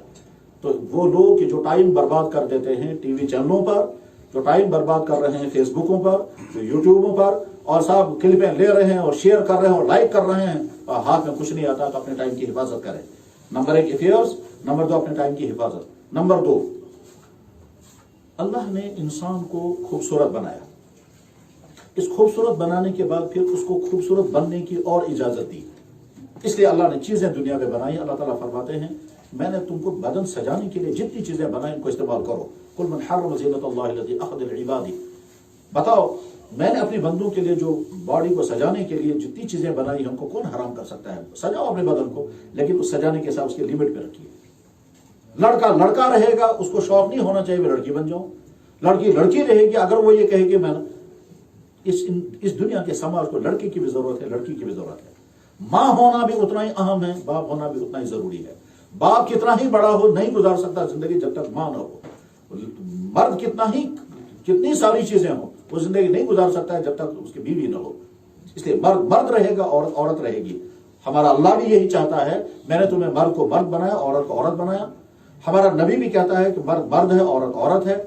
تو وہ لوگ کہ جو ٹائم برباد کر دیتے ہیں ٹی وی چینلوں پر، جو ٹائم برباد کر رہے ہیں فیس بکوں پر، جو یوٹیوبوں پر، اور صاحب کلپیں لے رہے ہیں اور شیئر کر رہے ہیں اور لائک کر رہے ہیں، اور ہاتھ میں کچھ نہیں آتا، تو اپنے ٹائم کی حفاظت کریں۔ نمبر 1 افیئرز، نمبر 2 اپنے ٹائم کی حفاظت۔ نمبر 2، اللہ نے انسان کو خوبصورت بنایا، اس خوبصورت بنانے کے بعد پھر اس کو خوبصورت بننے کی اور اجازت دی، اس لیے اللہ نے چیزیں دنیا میں بنائی۔ اللہ تعالیٰ فرماتے ہیں میں نے تم کو بدن سجانے کے لیے جتنی چیزیں بنائیں ان کو استعمال کرو۔ قل من حرم زینت اللہ التی اخرج لعبادہ، بتاؤ میں نے اپنے بندوں کے لیے جو باڈی کو سجانے کے لیے جتنی چیزیں بنائی ہیں ان کو کون حرام کر سکتا ہے؟ سجاؤ اپنے بدن کو، لیکن اس سجانے کے ساتھ اس کی لمٹ پہ رکھیے۔ لڑکا لڑکا رہے گا، اس کو شوق نہیں ہونا چاہیے میں لڑکی بن جاؤں، لڑکی لڑکی رہے گی، اگر وہ یہ کہے کہ میں اس دنیا کے سماج کو لڑکی کی بھی ضرورت ہے، لڑکی کی بھی ضرورت ہے۔ ماں ہونا بھی اتنا ہی اہم ہے، باپ ہونا بھی اتنا ہی ضروری ہے۔ باپ کتنا ہی بڑا ہو نہیں گزار سکتا زندگی جب تک ماں نہ ہو، مرد کتنی ساری چیزیں ہوں وہ زندگی نہیں گزار سکتا ہے جب تک اس کی بیوی نہ ہو۔ اس لیے مرد رہے گا، عورت رہے گی۔ ہمارا اللہ بھی یہی چاہتا ہے، میں نے تمہیں مرد کو مرد بنایا، عورت کو عورت بنایا۔ ہمارا نبی بھی کہتا ہے کہ مرد مرد ہے، عورت عورت ہے۔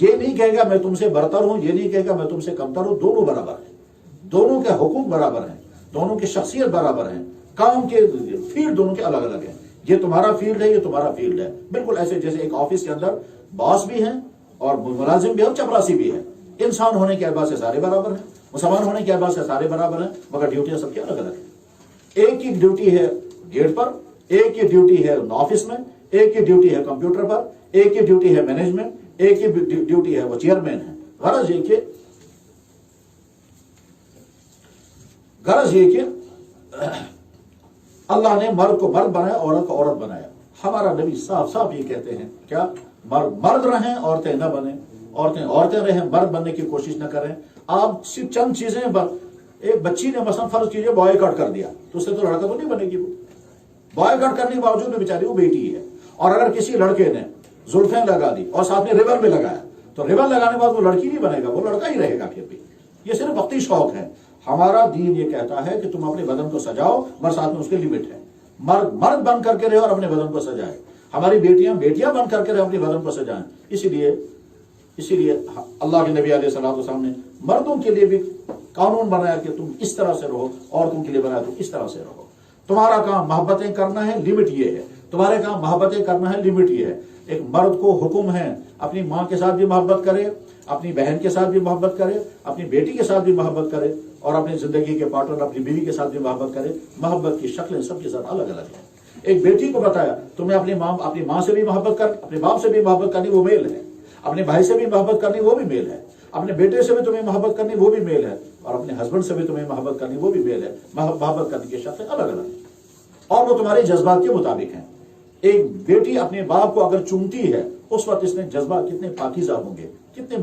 یہ نہیں کہے گا میں تم سے برتر ہوں، یہ نہیں کہے گا میں تم سے کمتر ہوں، دونوں برابر ہیں۔ دونوں کے حقوق برابر ہیں، دونوں کی شخصیت برابر ہیں، کام کے فیلڈ دونوں کے الگ الگ ہیں. یہ تمہارا فیلڈ ہے، یہ تمہارا فیلڈ ہے. بالکل ایسے جیسے ایک آفس کے اندر باس بھی ہیں اور ملازم بھی ہے اور چپراسی بھی ہے. انسان ہونے کے اعتبار سے سارے برابر ہیں، مسلمان ہونے کے اعتبار سے سارے برابر ہیں، مگر ڈیوٹیاں سب کی الگ الگ ہیں. ایک کی ڈیوٹی ہے گیٹ پر، ایک کی ڈیوٹی ہے آفس میں، ایک کی ڈیوٹی ہے کمپیوٹر پر، ایک کی ڈیوٹی ہے مینجمنٹ، ایک کی ڈیوٹی ہے وہ چیئرمین ہے. غرض یہ کہ اللہ نے مرد کو مرد بنایا، عورت کو عورت بنایا. ہمارا نبی صاف صاف یہ کہتے ہیں کیا مرد مرد رہیں عورتیں نہ بنیں، عورتیں عورتیں رہیں مرد بننے کی کوشش نہ کریں. آپ صرف چند چیزیں ایک بچی نے مثلا فرض کیجیے بوائے کٹ کر دیا تو اس سے تو لڑکا تو نہیں بنے گی. وہ بوائے کٹ کرنے کے باوجود بھی بیچاری وہ بیٹی ہے. اور اگر کسی لڑکے نے زلفیں لگا دی اور ساتھ میں ریبن بھی لگایا تو ریبن لگانے کے بعد وہ لڑکی نہیں بنے گا، وہ لڑکا ہی رہے گا. پھر بھی یہ صرف وقتی شوق ہے. ہمارا دین یہ کہتا ہے کہ تم اپنے بدن کو سجاؤ مگر ساتھ میں اس کے لمٹ ہے. مرد مرد بن کر کے رہے اور اپنے بدن کو سجائے. ہماری بیٹیاں بیٹیاں بن کر کے رہے اپنے بدن کو سجائیں. اسی لیے اللہ کے نبی علیہ الصلوۃ والسلام نے مردوں کے لیے بھی قانون بنایا کہ تم اس طرح سے رہو، عورتوں کے لیے بنایا تم اس طرح سے رہو. تمہارا کام محبتیں کرنا ہے، لمٹ یہ ہے. تمہارے کام محبتیں کرنا ہے، لمٹ یہ ہے. ایک مرد کو حکم ہے اپنی ماں کے ساتھ بھی محبت کرے، اپنی بہن کے ساتھ بھی محبت کرے، اپنی بیٹی کے ساتھ بھی محبت کرے اور اپنی زندگی کے پارٹنر اپنی بیوی کے ساتھ بھی محبت کرے. محبت کی شکلیں سب کے ساتھ الگ الگ ہیں. ایک بیٹی کو بتایا تمہیں اپنی ماں سے بھی محبت کر، اپنے باپ سے بھی محبت کرنی وہ میل ہے، اپنے بھائی سے بھی محبت کرنی وہ بھی میل ہے، اپنے بیٹے سے بھی تمہیں محبت کرنی وہ بھی میل ہے، اور اپنے ہسبینڈ سے بھی تمہیں محبت کرنی وہ بھی میل ہے. محبت کرنے کی شکلیں الگ الگ ہیں اور وہ تمہارے جذبات کے مطابق ہیں. ایک بیٹی اپنے باپ کو اگر چومتی ہے اس وقت اس میں جذبات کتنے پاکیزہ ہوں گے، کتنے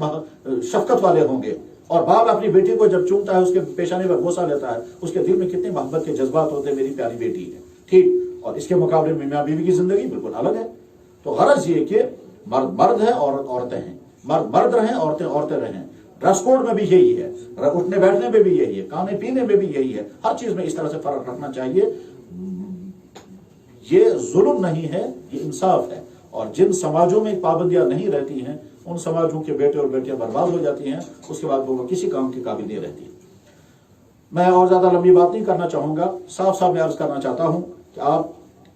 شفقت والے ہوں گے. اور باپ اپنی بیٹی کو جب چومتا ہے، اس کے پیشانے پر بوسہ لیتا ہے، اس کے دل میں کتنے محبت کے جذبات ہوتے ہیں، میری پیاری بیٹی ہے. ٹھیک. اور اس کے مقابلے میں میاں بیوی کی زندگی بالکل الگ ہے. تو غرض یہ کہ مرد مرد ہے اور عورتیں ہیں. مرد مرد رہیں، عورتیں عورتیں رہیں. ڈریس کوڈ میں بھی یہی ہے، اٹھنے بیٹھنے میں بھی یہی ہے، کھانے پینے میں بھی یہی ہے. ہر چیز میں اس طرح سے فرق رکھنا چاہیے. یہ ظلم نہیں ہے، یہ انصاف ہے. اور جن سماجوں میں پابندیاں نہیں رہتی ہیں ان سماجوں کے بیٹے اور بیٹیاں برباد ہو جاتی ہیں. اس کے بعد وہ کسی کام کے قابل نہیں رہتی. میں اور زیادہ لمبی بات نہیں کرنا چاہوں گا. صاف صاف میں عرض کرنا چاہتا ہوں کہ آپ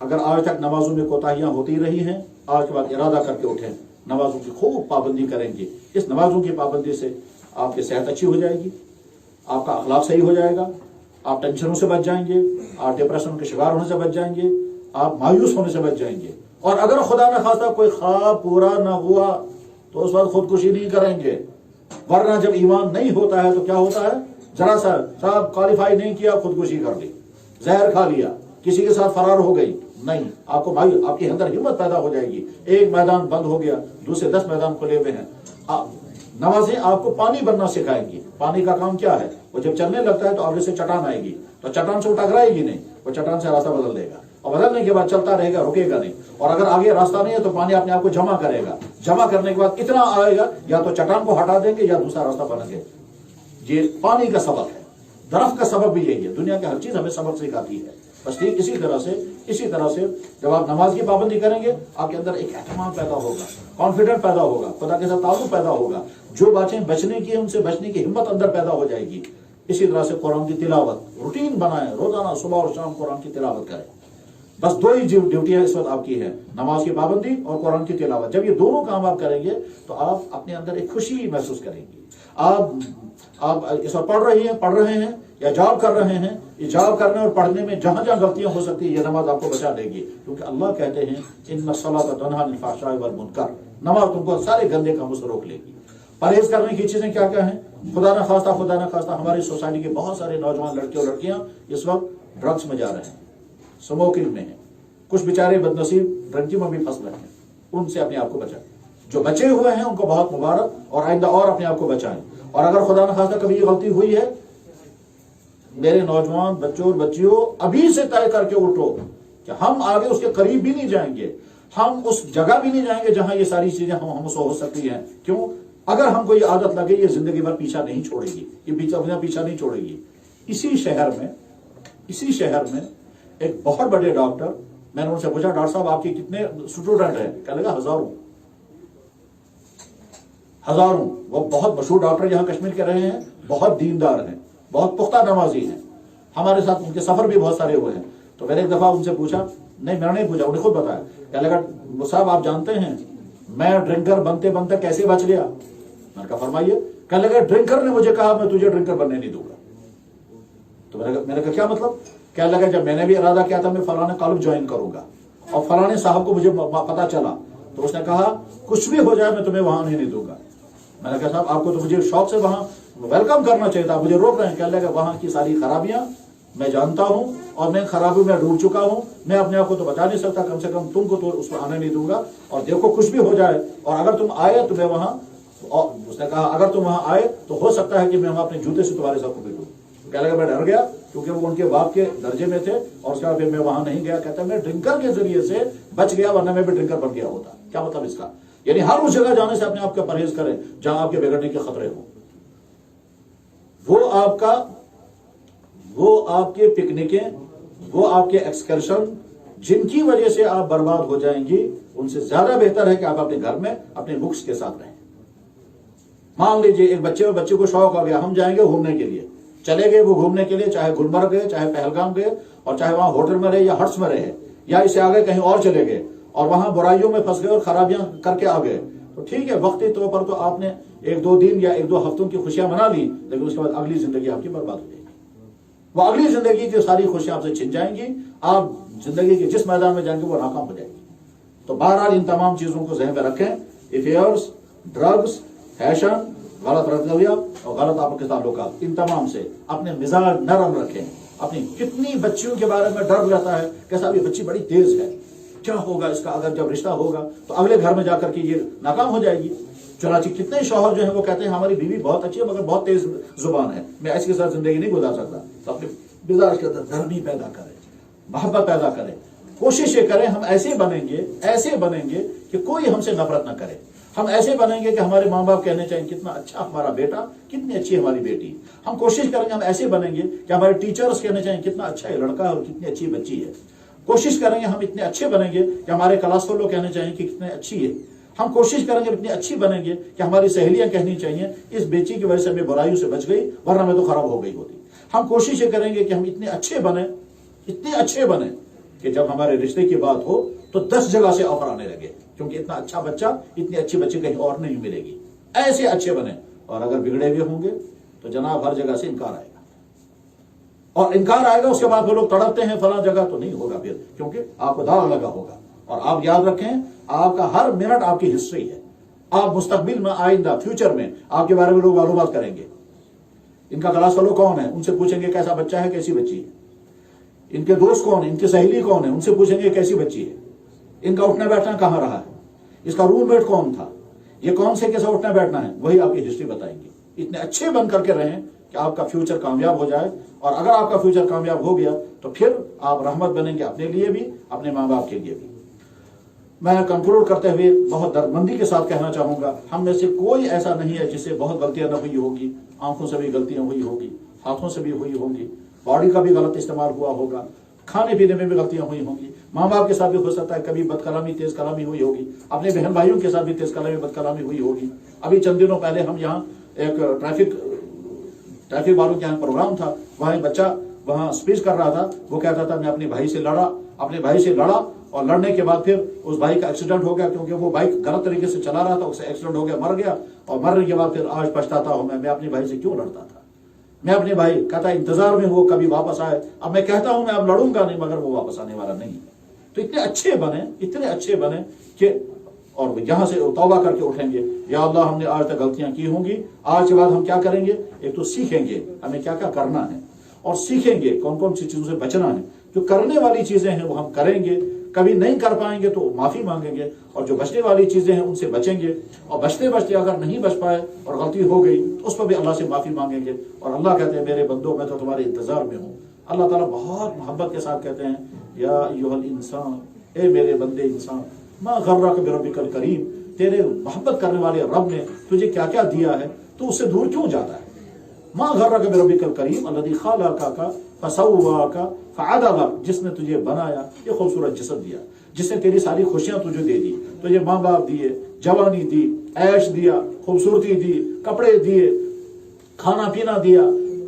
اگر آج تک نمازوں میں کوتاہیاں ہوتی رہی ہیں، آج کے بعد ارادہ کر کے اٹھیں، نمازوں کی خوب پابندی کریں گے. اس نمازوں کی پابندی سے آپ کی صحت اچھی ہو جائے گی، آپ کا اخلاق صحیح ہو جائے گا، آپ ٹینشنوں سے بچ جائیں گے، آپ ڈپریشن کے شکار ہونے سے بچ جائیں گے، آپ مایوس ہونے سے بچ جائیں گے. اور اگر خدا نہ خواستہ کوئی خواب پورا نہ ہوا تو اس وقت خودکشی نہیں کریں گے. ورنہ جب ایمان نہیں ہوتا ہے تو کیا ہوتا ہے؟ ذرا سا صاحب کوالیفائی نہیں کیا، خودکشی کر لی، زہر کھا لیا، کسی کے ساتھ فرار ہو گئی. نہیں، آپ کو آپ کے اندر ہمت پیدا ہو جائے گی. ایک میدان بند ہو گیا، دوسرے 10 میدان کھلے ہوئے ہیں. نمازیں آپ کو پانی بننا سکھائیں گی. پانی کا کام کیا ہے؟ وہ جب چلنے لگتا ہے تو آگے سے چٹان آئے گی تو چٹان سے وہ ٹکرائے گی نہیں، وہ چٹان سے راستہ بدل دے گا اور بدلنے کے بعد چلتا رہے گا، رکے گا نہیں. اور اگر آگے راستہ نہیں ہے تو پانی اپنے آپ کو جمع کرے گا. جمع کرنے کے بعد اتنا آئے گا یا تو چٹان کو ہٹا دیں گے یا دوسرا راستہ بنیں گے. یہ پانی کا سبق ہے. درخت کا سبق بھی یہی ہے. دنیا کی ہر چیز ہمیں سبق سکھاتی ہے. بس ٹھیک اسی طرح سے جب آپ نماز کی پابندی کریں گے آپ کے اندر ایک اہتمام پیدا ہوگا، کانفیڈنٹ پیدا ہوگا، خدا کے ساتھ تعلق پیدا ہوگا. جو باتیں بچنے کی ہیں ان سے بچنے کی ہمت اندر پیدا ہو جائے گی. اسی طرح سے قرآن کی تلاوت روٹین بنائیں، روزانہ صبح اور شام قرآن کی تلاوت کریں. بس 2 ہی ڈیوٹیاں اس وقت آپ کی ہیں، نماز کی پابندی اور قرآن کی تلاوت. جب یہ دونوں کام آپ کریں گے تو آپ اپنے اندر ایک خوشی محسوس کریں گے. آپ اس وقت پڑھ رہے ہیں یا جاب کر رہے ہیں. یہ جاب کرنے اور پڑھنے میں جہاں جہاں غلطیاں ہو سکتی ہیں یہ نماز آپ کو بچا لے گی. کیونکہ اللہ کہتے ہیں ان الصلاۃ تنہی عن الفحشاء والمنکر، نماز تم کو سارے گندے کاموں سے روک لے گی. پرہیز کرنے کی چیزیں کیا کیا ہیں؟ خدا نہ خواستہ ہماری سوسائٹی کے بہت سارے نوجوان لڑکے اور لڑکیاں اس وقت ڈرگس میں جا رہے ہیں، سموکنگ میں ہیں. کچھ بیچارے بدنصیب ڈرنکنگ میں بھی پھنس رہے ہیں. ان سے اپنے آپ کو بچائیں. جو بچے ہوئے ہیں ان کو بہت مبارک اور آئندہ اور اپنے آپ کو بچائیں. اور اگر خدا نہ خواستہ کبھی یہ غلطی ہوئی ہے، میرے نوجوان بچوں اور بچیوں ابھی سے طے کر کے اٹھو کہ ہم آگے اس کے قریب بھی نہیں جائیں گے، ہم اس جگہ بھی نہیں جائیں گے جہاں یہ ساری چیزیں ہم سے ہو سکتی ہیں. کیوں؟ اگر ہم کو یہ عادت لگے یہ زندگی بھر پیچھا نہیں چھوڑے گی، یہ پیچھا نہیں چھوڑے گی. اسی شہر میں ایک بہت بڑے ڈاکٹر، میں نے ان سے پوچھا ڈاکٹر صاحب آپ کے کتنے اسٹوڈنٹ ہیں؟ کہنے لگا ہزاروں. وہ بہت مشہور ڈاکٹر یہاں کشمیر کے رہے ہیں، بہت دیندار ہیں، بہت پختہ نمازی ہیں, ہمارے ساتھ ان کے سفر بھی بہت سارے ہوئے ہیں. تو میں نے ایک دفعہ ان سے پوچھا, نہیں میں نے نہیں پوچھا, انہیں خود بتایا, کہنے لگا صاحب آپ جانتے ہیں میں ڈرنکر بنتے بنتے کیسے بچ گیا؟ میں نے کہا فرمائیے. کہنے لگا ڈرنکر نے مجھے کہا میں تجھے ڈرنکر بننے نہیں دوں گا. تو میں نے کہا کیا مطلب؟ کہنے لگا جب میں نے بھی ارادہ کیا تھا میں فلاں کالج جوائن کروں گا اور فلاں صاحب کو مجھے پتا چلا تو اس نے کہا کچھ بھی ہو جائے میں تمہیں وہاں نہیں دوں گا. میں نے کہا صاحب آپ کو تو مجھے شوق سے وہاں ویلکم کرنا چاہیے تھا, مجھے روک رہے ہیں. کہنے لگا وہاں کی ساری خرابیاں میں جانتا ہوں اور میں خرابیوں میں ڈوب چکا ہوں, میں اپنے آپ کو تو بچا نہیں سکتا, کم سے کم تم کو تو اس میں آنے نہیں دوں گا. اور دیکھو کچھ بھی ہو جائے اور اگر تم آئے تو میں وہاں, اس نے کہا اگر تم وہاں آئے تو ہو سکتا ہے کہ میں وہاں اپنے جوتے سے تمہارے ساتھ کو پیٹوں. کہنے لگا میں ڈر گیا کیونکہ وہ ان کے باپ کے درجے میں تھے اور اس کے بعد پھر میں وہاں نہیں گیا. کہتا ہے میں ڈرنکر کے ذریعے سے بچ گیا ورنہ میں بھی ڈرنکر بن گیا ہوتا. کیا مطلب اس کا؟ یعنی ہر اس جگہ جانے سے اپنے آپ کا پرہیز کریں جہاں آپ کے بگڑنے کے خطرے ہوں. وہ آپ کے پکنکیں, وہ آپ کے ایکسکرشن جن کی وجہ سے آپ برباد ہو جائیں گی, ان سے زیادہ بہتر ہے کہ آپ اپنے گھر میں اپنے بکس کے ساتھ رہیں. مان لیجیے ایک بچے کو شوق ہو گیا ہم جائیں گے گھومنے کے لیے, چلے گئے وہ گھومنے کے لیے, چاہے گلمرگ گئے, چاہے پہلگام گئے, اور چاہے وہاں ہوٹل میں رہے یا ہٹس میں رہے, یا اسے آگے کہیں اور چلے گئے اور وہاں برائیوں میں پھنس گئے اور خرابیاں کر کے آ گئے, تو ٹھیک ہے وقتی طور پر تو آپ نے ایک دو دن یا ایک دو ہفتوں کی خوشیاں منا لی, لیکن اس کے بعد اگلی زندگی آپ کی برباد ہو جائے گی. وہ اگلی زندگی کی ساری خوشیاں آپ سے چھن جائیں گی, آپ زندگی کے جس میدان میں جائیں گے وہ ناکام ہو جائے گی. تو بہرحال ان تمام چیزوں کو ذہن میں رکھیں. افیئرس, ڈرگس, فیشن, غلط رویہ اور غلط آپ کے تعلقات, ان تمام سے اپنے مزاج نرم رکھیں. اپنی کتنی بچیوں کے بارے میں ڈر رہتا ہے کہ صاحب یہ بچی بڑی تیز ہے, کیا ہوگا اس کا, اگر جب رشتہ ہوگا تو اگلے گھر میں جا کر کے یہ ناکام ہو جائے گی. چنانچہ کتنے شوہر جو ہیں وہ کہتے ہیں ہماری بیوی بہت اچھی ہے مگر بہت تیز زبان ہے, میں اس کے ساتھ زندگی نہیں گزار سکتا. تو اپنے مزاج کے اندر نرمی پیدا کریں, محبت پیدا کریں. کوشش یہ کریں ہم ایسے بنیں گے کہ کوئی ہم سے نفرت نہ کرے. ہم ایسے بنیں گے کہ ہمارے ماں باپ کہنے چاہیں کتنا اچھا ہمارا بیٹا, کتنی اچھی ہماری بیٹی. ہم کوشش کریں گے ہم ایسے بنیں گے کہ ہمارے ٹیچرز کہنے چاہیں کتنا اچھا یہ لڑکا ہے اور کتنی اچھی بچی ہے. کوشش کریں گے ہم اتنے اچھے بنیں گے کہ ہمارے کلاس فیلو کہنے چاہیں کہ کتنے اچھی ہے. ہم کوشش کریں گے اتنے اچھی بنیں گے کہ ہماری سہیلیاں کہنی چاہیے اس بیچی کی وجہ سے میں برائیوں سے بچ گئی ورنہ میں تو خراب ہو گئی ہوتی. ہم کوشش یہ کریں گے کہ ہم اتنے اچھے بنیں کہ جب ہمارے رشتے کی بات ہو تو 10 جگہ سے آفر آنے لگے, کیونکہ اتنا اچھا بچہ, اتنی اچھی بچی کہیں اور نہیں ملے گی. ایسے اچھے بنیں. اور اگر بگڑے ہوئے ہوں گے تو جناب ہر جگہ سے انکار آئے گا, اور انکار آئے گا اس کے بعد وہ لوگ تڑپتے ہیں فلاں جگہ, تو نہیں ہوگا پھر, کیونکہ آپ کو داغ لگا ہوگا. اور آپ یاد رکھیں آپ کا ہر منٹ آپ کی ہسٹری ہے. آپ مستقبل میں, آئندہ فیوچر میں آپ کے بارے میں لوگ معلومات کریں گے. ان کا کلاس فیلو کون ہے, ان سے پوچھیں گے کیسا بچہ ہے, کیسی بچی ہے. ان کے دوست کون ہیں, ان کی سہیلی کون ہے, ان سے پوچھیں گے کیسی بچی ہے. ان کا اٹھنا بیٹھنا کہاں رہا ہے, اس کا روم میٹ کون تھا, یہ کون سے کیسا اٹھنا بیٹھنا ہے, وہی آپ کی ہسٹری بتائیں گے. اتنے اچھے بن کر کے رہیں کہ آپ کا فیوچر کامیاب ہو جائے. اور اگر آپ کا فیوچر کامیاب ہو گیا تو پھر آپ رحمت بنیں گے اپنے لیے بھی, اپنے ماں باپ کے لیے بھی. میں کنکلوڈ کرتے ہوئے بہت دردمندی کے ساتھ کہنا چاہوں گا, ہم میں سے کوئی ایسا نہیں ہے جس سے بہت غلطیاں نہ ہوئی ہوگی. آنکھوں سے بھی غلطیاں ہوئی ہوگی, ہاتھوں سے بھی ہوئی ہوگی, باڈی کا بھی غلط استعمال ہوا ہوگا, کھانے پینے میں بھی غلطیاں ہوئی ہوں گی. ماں باپ کے ساتھ بھی ہو سکتا ہے کبھی بد کلامی, تیز کلامی ہوئی ہوگی. اپنے بہن بھائیوں کے ساتھ بھی تیز کلامی, بد کلامی ہوئی ہوگی. ابھی چند دنوں پہلے ہم یہاں ایک ٹریفک والوں کے یہاں پروگرام تھا, وہاں ایک بچہ وہاں اسپیچ کر رہا تھا. وہ کہتا تھا میں اپنے بھائی سے لڑا اور لڑنے کے بعد پھر اس بھائی کا ایکسیڈنٹ ہو گیا, کیونکہ وہ بائک غلط طریقے سے چلا رہا تھا, اسے ایکسیڈنٹ ہو گیا, مر گیا. اور مرنے کے بعد پھر آج پچھتاتا ہوں میں اپنے بھائی سے کیوں لڑتا تھا. میں اپنے بھائی کہتا انتظار میں وہ کبھی واپس آئے. اب میں کہتا ہوں میں اب لڑوں گا نہیں, مگر وہ واپس آنے والا نہیں. تو اتنے اچھے بنے کہ اور یہاں سے توبہ کر کے اٹھیں گے, یا اللہ ہم نے آج تک غلطیاں کی ہوں گی, آج کے بعد ہم کیا کریں گے, ایک تو سیکھیں گے ہمیں کیا کیا کرنا ہے, اور سیکھیں گے کون کون سی چیزوں سے بچنا ہے. جو کرنے والی چیزیں ہیں وہ ہم کریں گے, کبھی نہیں کر پائیں گے تو معافی مانگیں گے, اور جو بچنے والی چیزیں ہیں ان سے بچیں گے. اور بچتے اگر نہیں بچ پائے اور غلطی ہو گئی تو اس پر بھی اللہ سے معافی مانگیں گے. اور اللہ کہتے ہیں میرے بندوں میں تو تمہارے انتظار میں ہوں. اللہ تعالیٰ بہت محبت کے ساتھ کہتے ہیں یا ایھا الانسان, اے میرے بندے انسان, ما غرک بربک الکریم, تیرے محبت کرنے والے رب نے تجھے کیا کیا دیا ہے, تو اس سے دور کیوں جاتا ہے. ما غرک بربک الکریم الذی خلقک فسواک فعدلک, جس نے تجھے بنایا, یہ خوبصورت جسد دیا, جس نے تیری ساری خوشیاں تجھے دے دی, تجھے ماں باپ دیے, جوانی دی, عیش دیا, خوبصورتی دی, کپڑے دیے, کھانا پینا دیا,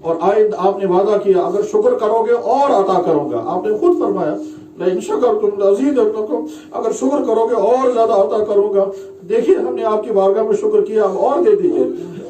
اور آئند آپ نے وعدہ کیا اگر شکر کرو گے اور عطا کروں گا. آپ نے خود فرمایا لئن شکرتم لأزیدنکم، اگر شکر کرو گے اور زیادہ عطا کروں گا. دیکھیے ہم نے آپ کی بارگاہ میں شکر کیا، اب اور دے دیجئے،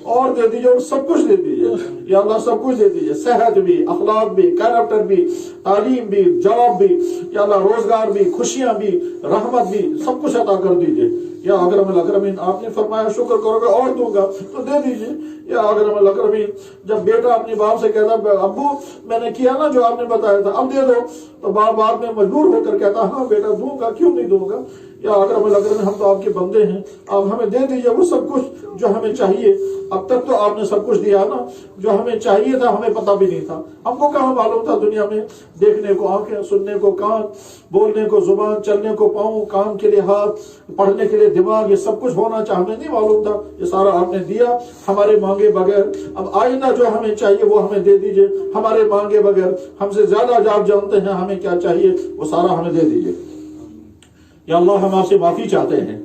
اور دے دیجئے، اور سب کچھ دے دیجئے یا اللہ، سب کچھ دے دیجئے، صحت بھی، اخلاق بھی، کیریکٹر بھی، تعلیم بھی، جاب بھی یا اللہ، روزگار بھی، خوشیاں بھی، رحمت بھی، سب کچھ عطا کر دیجئے یا اکرم الاکرمین. آپ نے فرمایا شکر کرو گے اور دوں گا تو دے دیجئے یا اکرم الاکرمین. جب بیٹا اپنی باپ سے کہتا ابو میں نے کیا نا جو آپ نے بتایا تھا اب دے دو، تو باپ بعد میں مجبور ہو کر کہتا ہاں بیٹا دوں گا، کیوں نہیں دوں گا یا اکرم الاکرمین. ہم تو آپ کے بندے ہیں، آپ ہمیں دے دیجئے وہ سب کچھ جو ہمیں چاہیے. اب تک تو آپ نے سب کچھ دیا نا، جو ہمیں چاہیے تھا ہمیں پتہ بھی نہیں تھا. ہم کو کہاں معلوم تھا دنیا میں دیکھنے کو آنکھیں، سننے کو کان، بولنے کو زبان، چلنے کو پاؤں، کام کے لیے ہاتھ، پڑھنے کے لیے دماغ، یہ سب کچھ ہونا چاہیے. ہمیں نہیں معلوم تھا، یہ سارا آپ نے دیا ہمارے مانگے بغیر. اب آئندہ جو ہمیں چاہیے وہ ہمیں دے دیجئے ہمارے مانگے بغیر. ہم سے زیادہ آپ جانتے ہیں ہمیں کیا چاہیے، وہ سارا ہمیں دے دیجئے یا اللہ. ہم آپ سے معافی چاہتے ہیں،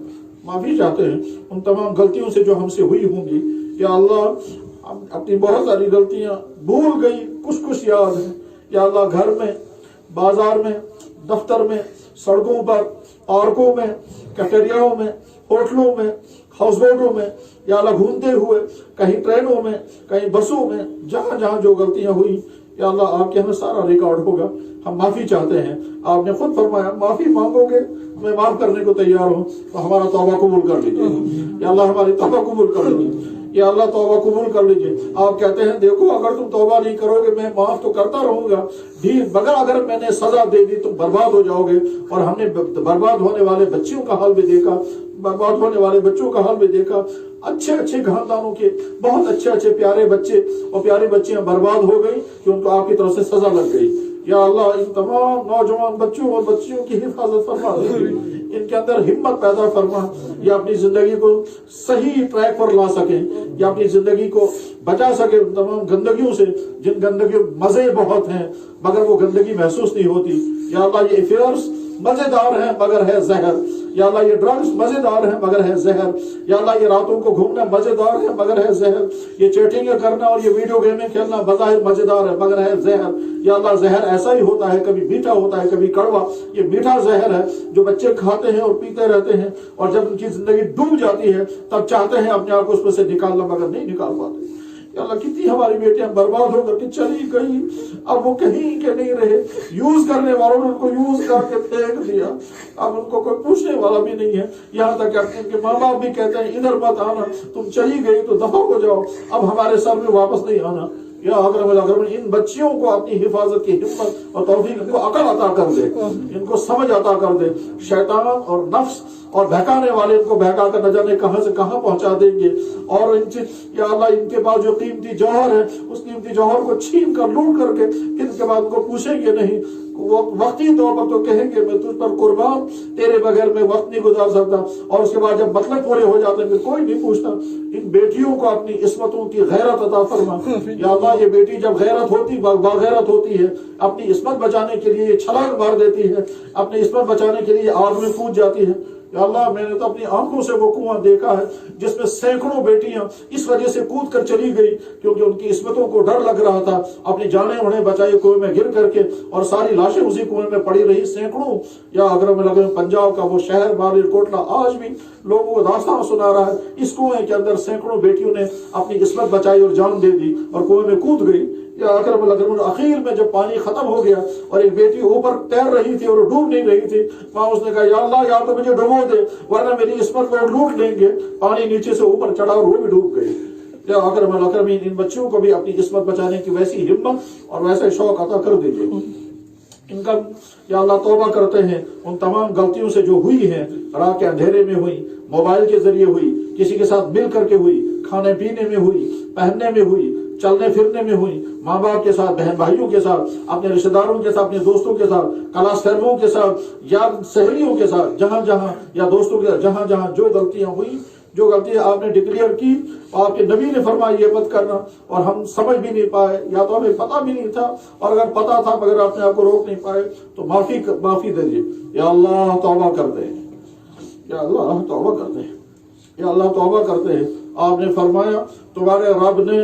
معافی چاہتے ہیں ان تمام غلطیوں سے جو ہم سے ہوئی ہوں گی یا اللہ. ہم اپنی بہت ساری غلطیاں بھول گئی، کچھ یاد ہیں یا اللہ. گھر میں، بازار میں، دفتر میں، سڑکوں پر، پارکوں میں، کیفیٹریاؤں میں، ہوٹلوں میں، ہاؤس بوٹوں میں یا اللہ، گھومتے ہوئے کہیں ٹرینوں میں، کہیں بسوں میں، جہاں جہاں جو غلطیاں ہوئی یا اللہ آپ کے ہمیں سارا ریکارڈ ہوگا. ہم معافی چاہتے ہیں. آپ نے خود فرمایا معافی مانگو گے میں معاف کرنے کو تیار ہوں، تو ہمارا توبہ قبول کر لیجیے یا اللہ. ہماری توبہ قبول کر لیجیے یا اللہ، توبہ قبول کر لیجیے. آپ کہتے ہیں دیکھو اگر تم توبہ نہیں کرو گے میں معاف تو کرتا رہوں گا، مگر اگر میں نے سزا دے دی تم برباد ہو جاؤ گے. اور ہم نے برباد ہونے والے بچیوں کا حال بھی دیکھا، برباد ہونے والے بچوں کا حال بھی دیکھا. اچھے اچھے خاندانوں کے بہت اچھے اچھے پیارے بچے اور پیاری بچیاں برباد ہو گئی کہ ان کو آپ کی طرف سے سزا لگ گئی. یا اللہ ان تمام نوجوان بچوں اور بچیوں کی حفاظت فرما دیجیے، ان کے اندر ہمت پیدا فرما یا اپنی زندگی کو صحیح ٹریک پر لا سکیں یا اپنی زندگی کو بچا سکے ان تمام گندگیوں سے جن گندگیوں مزے بہت ہیں مگر وہ گندگی محسوس نہیں ہوتی. یا اللہ یہ افیئرس مزیدار ہیں مگر ہے زہر. یا اللہ یہ ڈرگز مزیدار ہیں مگر ہے زہر. یا اللہ یہ راتوں کو گھومنا مزیدار ہے مگر ہے زہر. یہ چیٹنگ کرنا اور یہ ویڈیو گیمیں کھیلنا بظاہر مزیدار ہے مگر ہے زہر. یا اللہ زہر ایسا ہی ہوتا ہے، کبھی میٹھا ہوتا ہے کبھی کڑوا. یہ میٹھا زہر ہے جو بچے کھاتے ہیں اور پیتے رہتے ہیں، اور جب ان کی زندگی ڈوب جاتی ہے تب چاہتے ہیں اپنے آپ کو اس میں سے نکالنا مگر نہیں نکال پاتے. یا اللہ کتنی ہماری بیٹیاں برباد ہو کر کے چلی گئی، اب وہ کہیں کے نہیں رہے. یوز کرنے والوں نے ان کو یوز کر کے پھینک دیا، اب ان کو کوئی پوچھنے والا بھی نہیں ہے. یہاں تک کہ ان کے ماں باپ بھی کہتے ہیں ادھر مت آنا، تم چلی گئی تو دفع ہو جاؤ، اب ہمارے سر میں واپس نہیں آنا. یا اکرم الاکرمین ان بچیوں کو اپنی حفاظت کی ہمت اور توفیق، ان کو عقل عطا کر دے، ان کو سمجھ عطا کر دے. شیطان اور نفس اور بہکانے والے ان کو بہکا کر نہ جانے کہاں سے کہاں پہنچا دیں گے. اور یا اللہ ان کے پاس جو قیمتی جوہر ہے اس قیمتی جوہر کو چھین کر لوٹ کر کے ان کے بعد ان کو پوچھیں گے نہیں. وہ وقتی طور پر تو کہیں گے میں تجھ پر قربان، تیرے بغیر میں وقت نہیں گزار سکتا، اور اس کے بعد جب مطلب پورے ہو جاتے ہیں پھر کوئی نہیں پوچھتا. ان بیٹیوں کو اپنی عصمتوں کی غیرت عطا فرما. یا اللہ یہ بیٹی جب غیرت ہوتی باغیرت ہوتی ہے، اپنی عصمت بچانے کے لیے یہ چھلانگ مار دیتی ہے، اپنی عصمت بچانے کے لیے آگ میں کود جاتی ہے. یا اللہ میں نے تو اپنی آنکھوں سے وہ کنواں دیکھا ہے جس میں سینکڑوں بیٹیاں اس وجہ سے کود کر چلی گئی کیونکہ ان کی عصمتوں کو ڈر لگ رہا تھا. اپنی جانیں انہیں بچائی کنویں میں گر کر کے، اور ساری لاشیں اسی کنویں میں پڑی رہی سینکڑوں. یا اکرم الاکرمین پنجاب کا وہ شہر مالیر کوٹلہ آج بھی لوگوں کو داستان سنا رہا ہے. اس کنویں کے اندر سینکڑوں بیٹیوں نے اپنی عصمت بچائی اور جان دے دی اور کنویں میں کود گئی. یا اکرم الاکرمین آخر میں جب پانی ختم ہو گیا اور ایک بیٹی اوپر تیر رہی تھی اور ڈوب نہیں رہی تھی، وہاں اس نے کہا یا اللہ یا تو مجھے ڈبو دے ورنہ میری عصمت کو لوٹ لیں گے. پانی نیچے سے اوپر چڑھا اور وہ بھی ڈوب گئی. یا اکرم الاکرمین ان بچیوں کو بھی اپنی عصمت بچانے کی ویسی ہمت اور ویسے شوق عطا کر دیجیے. ان کا یا اللہ توبہ کرتے ہیں ان تمام غلطیوں سے جو ہوئی ہیں، رات کے اندھیرے میں ہوئی، موبائل کے ذریعے ہوئی، کسی کے ساتھ مل کر کے ہوئی، کھانے پینے میں ہوئی، پہننے میں ہوئی، چلنے پھرنے میں ہوئی، ماں باپ کے ساتھ، بہن بھائیوں کے ساتھ، اپنے رشتہ داروں کے ساتھ، اپنے دوستوں کے ساتھ، کلاس فیلوؤں کے ساتھ یا سہیلیوں کے ساتھ، جہاں جہاں یا دوستوں کے ساتھ جہاں جہاں جو غلطیاں ہوئی، جو غلطیاں آپ نے ڈکلیئر کی، آپ کے نبی نے فرمایا یہ مت کرنا، اور ہم سمجھ بھی نہیں پائے یا تو ہمیں پتہ بھی نہیں تھا، اور اگر پتہ تھا مگر آپ نے آپ کو روک نہیں پائے تو معافی دے دیجیے. یا اللہ توبہ کر دیں، یا اللہ توبہ کر دیں، یا اللہ توبہ کرتے ہیں. آپ نے فرمایا تمہارے رب نے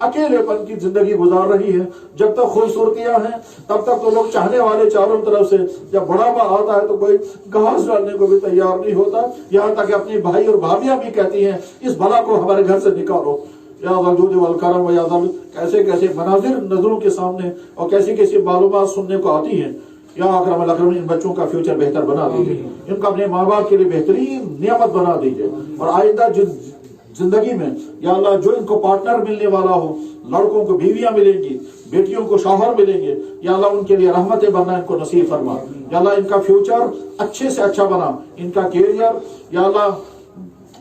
اکیلےپن کی زندگی گزار رہی ہے. جب تک خوبصورتیاں ہیں تب تک تو لوگ چاہنے والے چاروں طرف سے. جب بڑھاپا آتا ہے تو کوئی گھاس ڈالنے کو بھی تیار نہیں ہوتا. یہاں تک کہ اپنے بھائی اور بھابیاں بھی کہتی ہیں اس بلا کو ہمارے گھر سے نکالو. یا الجود والکرم و یا کیسے کیسے مناظر نظروں کے سامنے اور کیسی کیسی معلومات سننے کو آتی ہیں. یا اکرم الاکرم ان بچوں کا فیوچر بہتر بنا دیجیے, ان کو اپنے ماں باپ کے لیے بہترین نعمت بنا دیجیے. اور آئندہ زندگی میں یا اللہ جو ان کو پارٹنر ملنے والا ہو, لڑکوں کو بیویاں ملیں گی, بیٹیوں کو شوہر ملیں گے, یا اللہ ان کے لیے رحمتیں بننا ان کو نصیب فرما. یا اللہ ان کا فیوچر اچھے سے اچھا بنا, ان کا کیریئر یا اللہ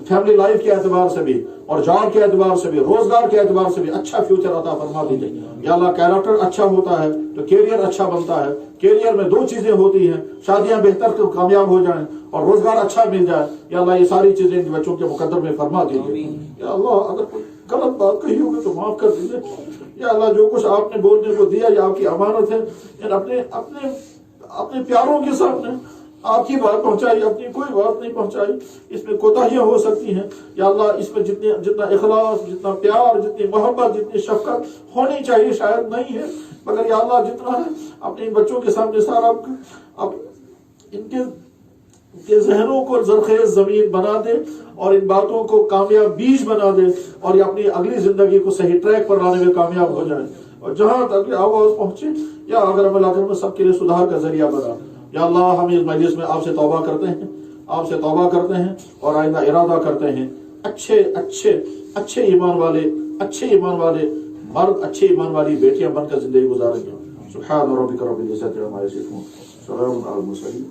فیملی لائف کے اعتبار سے بھی اور جاب کے اعتبار سے بھی, روزگار کے اعتبار سے بھی اچھا فیوچر عطا فرما دیجیے. یا اللہ کیریکٹر اچھا ہوتا ہے تو کیریئر اچھا بنتا ہے. کیریئر میں دو چیزیں ہوتی ہیں, شادیاں بہتر کامیاب ہو جائیں اور روزگار اچھا مل جائے. یا اللہ یہ ساری چیزیں ان بچوں کے مقدر میں فرما دیجیے. یا اللہ اگر کوئی غلط بات کہی ہوگی تو معاف کر دیجیے. یا اللہ جو کچھ آپ نے بولنے کو دیا یہ آپ کی امانت ہے. اپنے پیاروں کے سامنے آپ کی بات پہنچائی, اپنی کوئی بات نہیں پہنچائی. اس میں کوتاہیاں ہو سکتی ہیں. یا اللہ اس میں جتنا اخلاص, جتنا پیار, جتنی محبت, جتنی شفقت ہونی چاہیے شاید نہیں ہے, مگر یا اللہ جتنا ہے اپنے بچوں کے سامنے سارا ان کے ذہنوں کو زرخیز زمین بنا دے اور ان باتوں کو کامیاب بیج بنا دے اور یہ اپنی اگلی زندگی کو صحیح ٹریک پر لانے میں کامیاب ہو جائے. اور جہاں تک آواز پہنچے یا اگر میں سب کے لیے سدھار کا ذریعہ بنا. یا اللہ ہم اس مجلس میں آپ سے توبہ کرتے ہیں اور آئندہ ارادہ کرتے ہیں اچھے ایمان والے مرد, اچھے ایمان والی بیٹیاں بن کر زندگی گزاریں گے. سبحان ربک رب العزت عما یصفون, سلام علی المرسلین.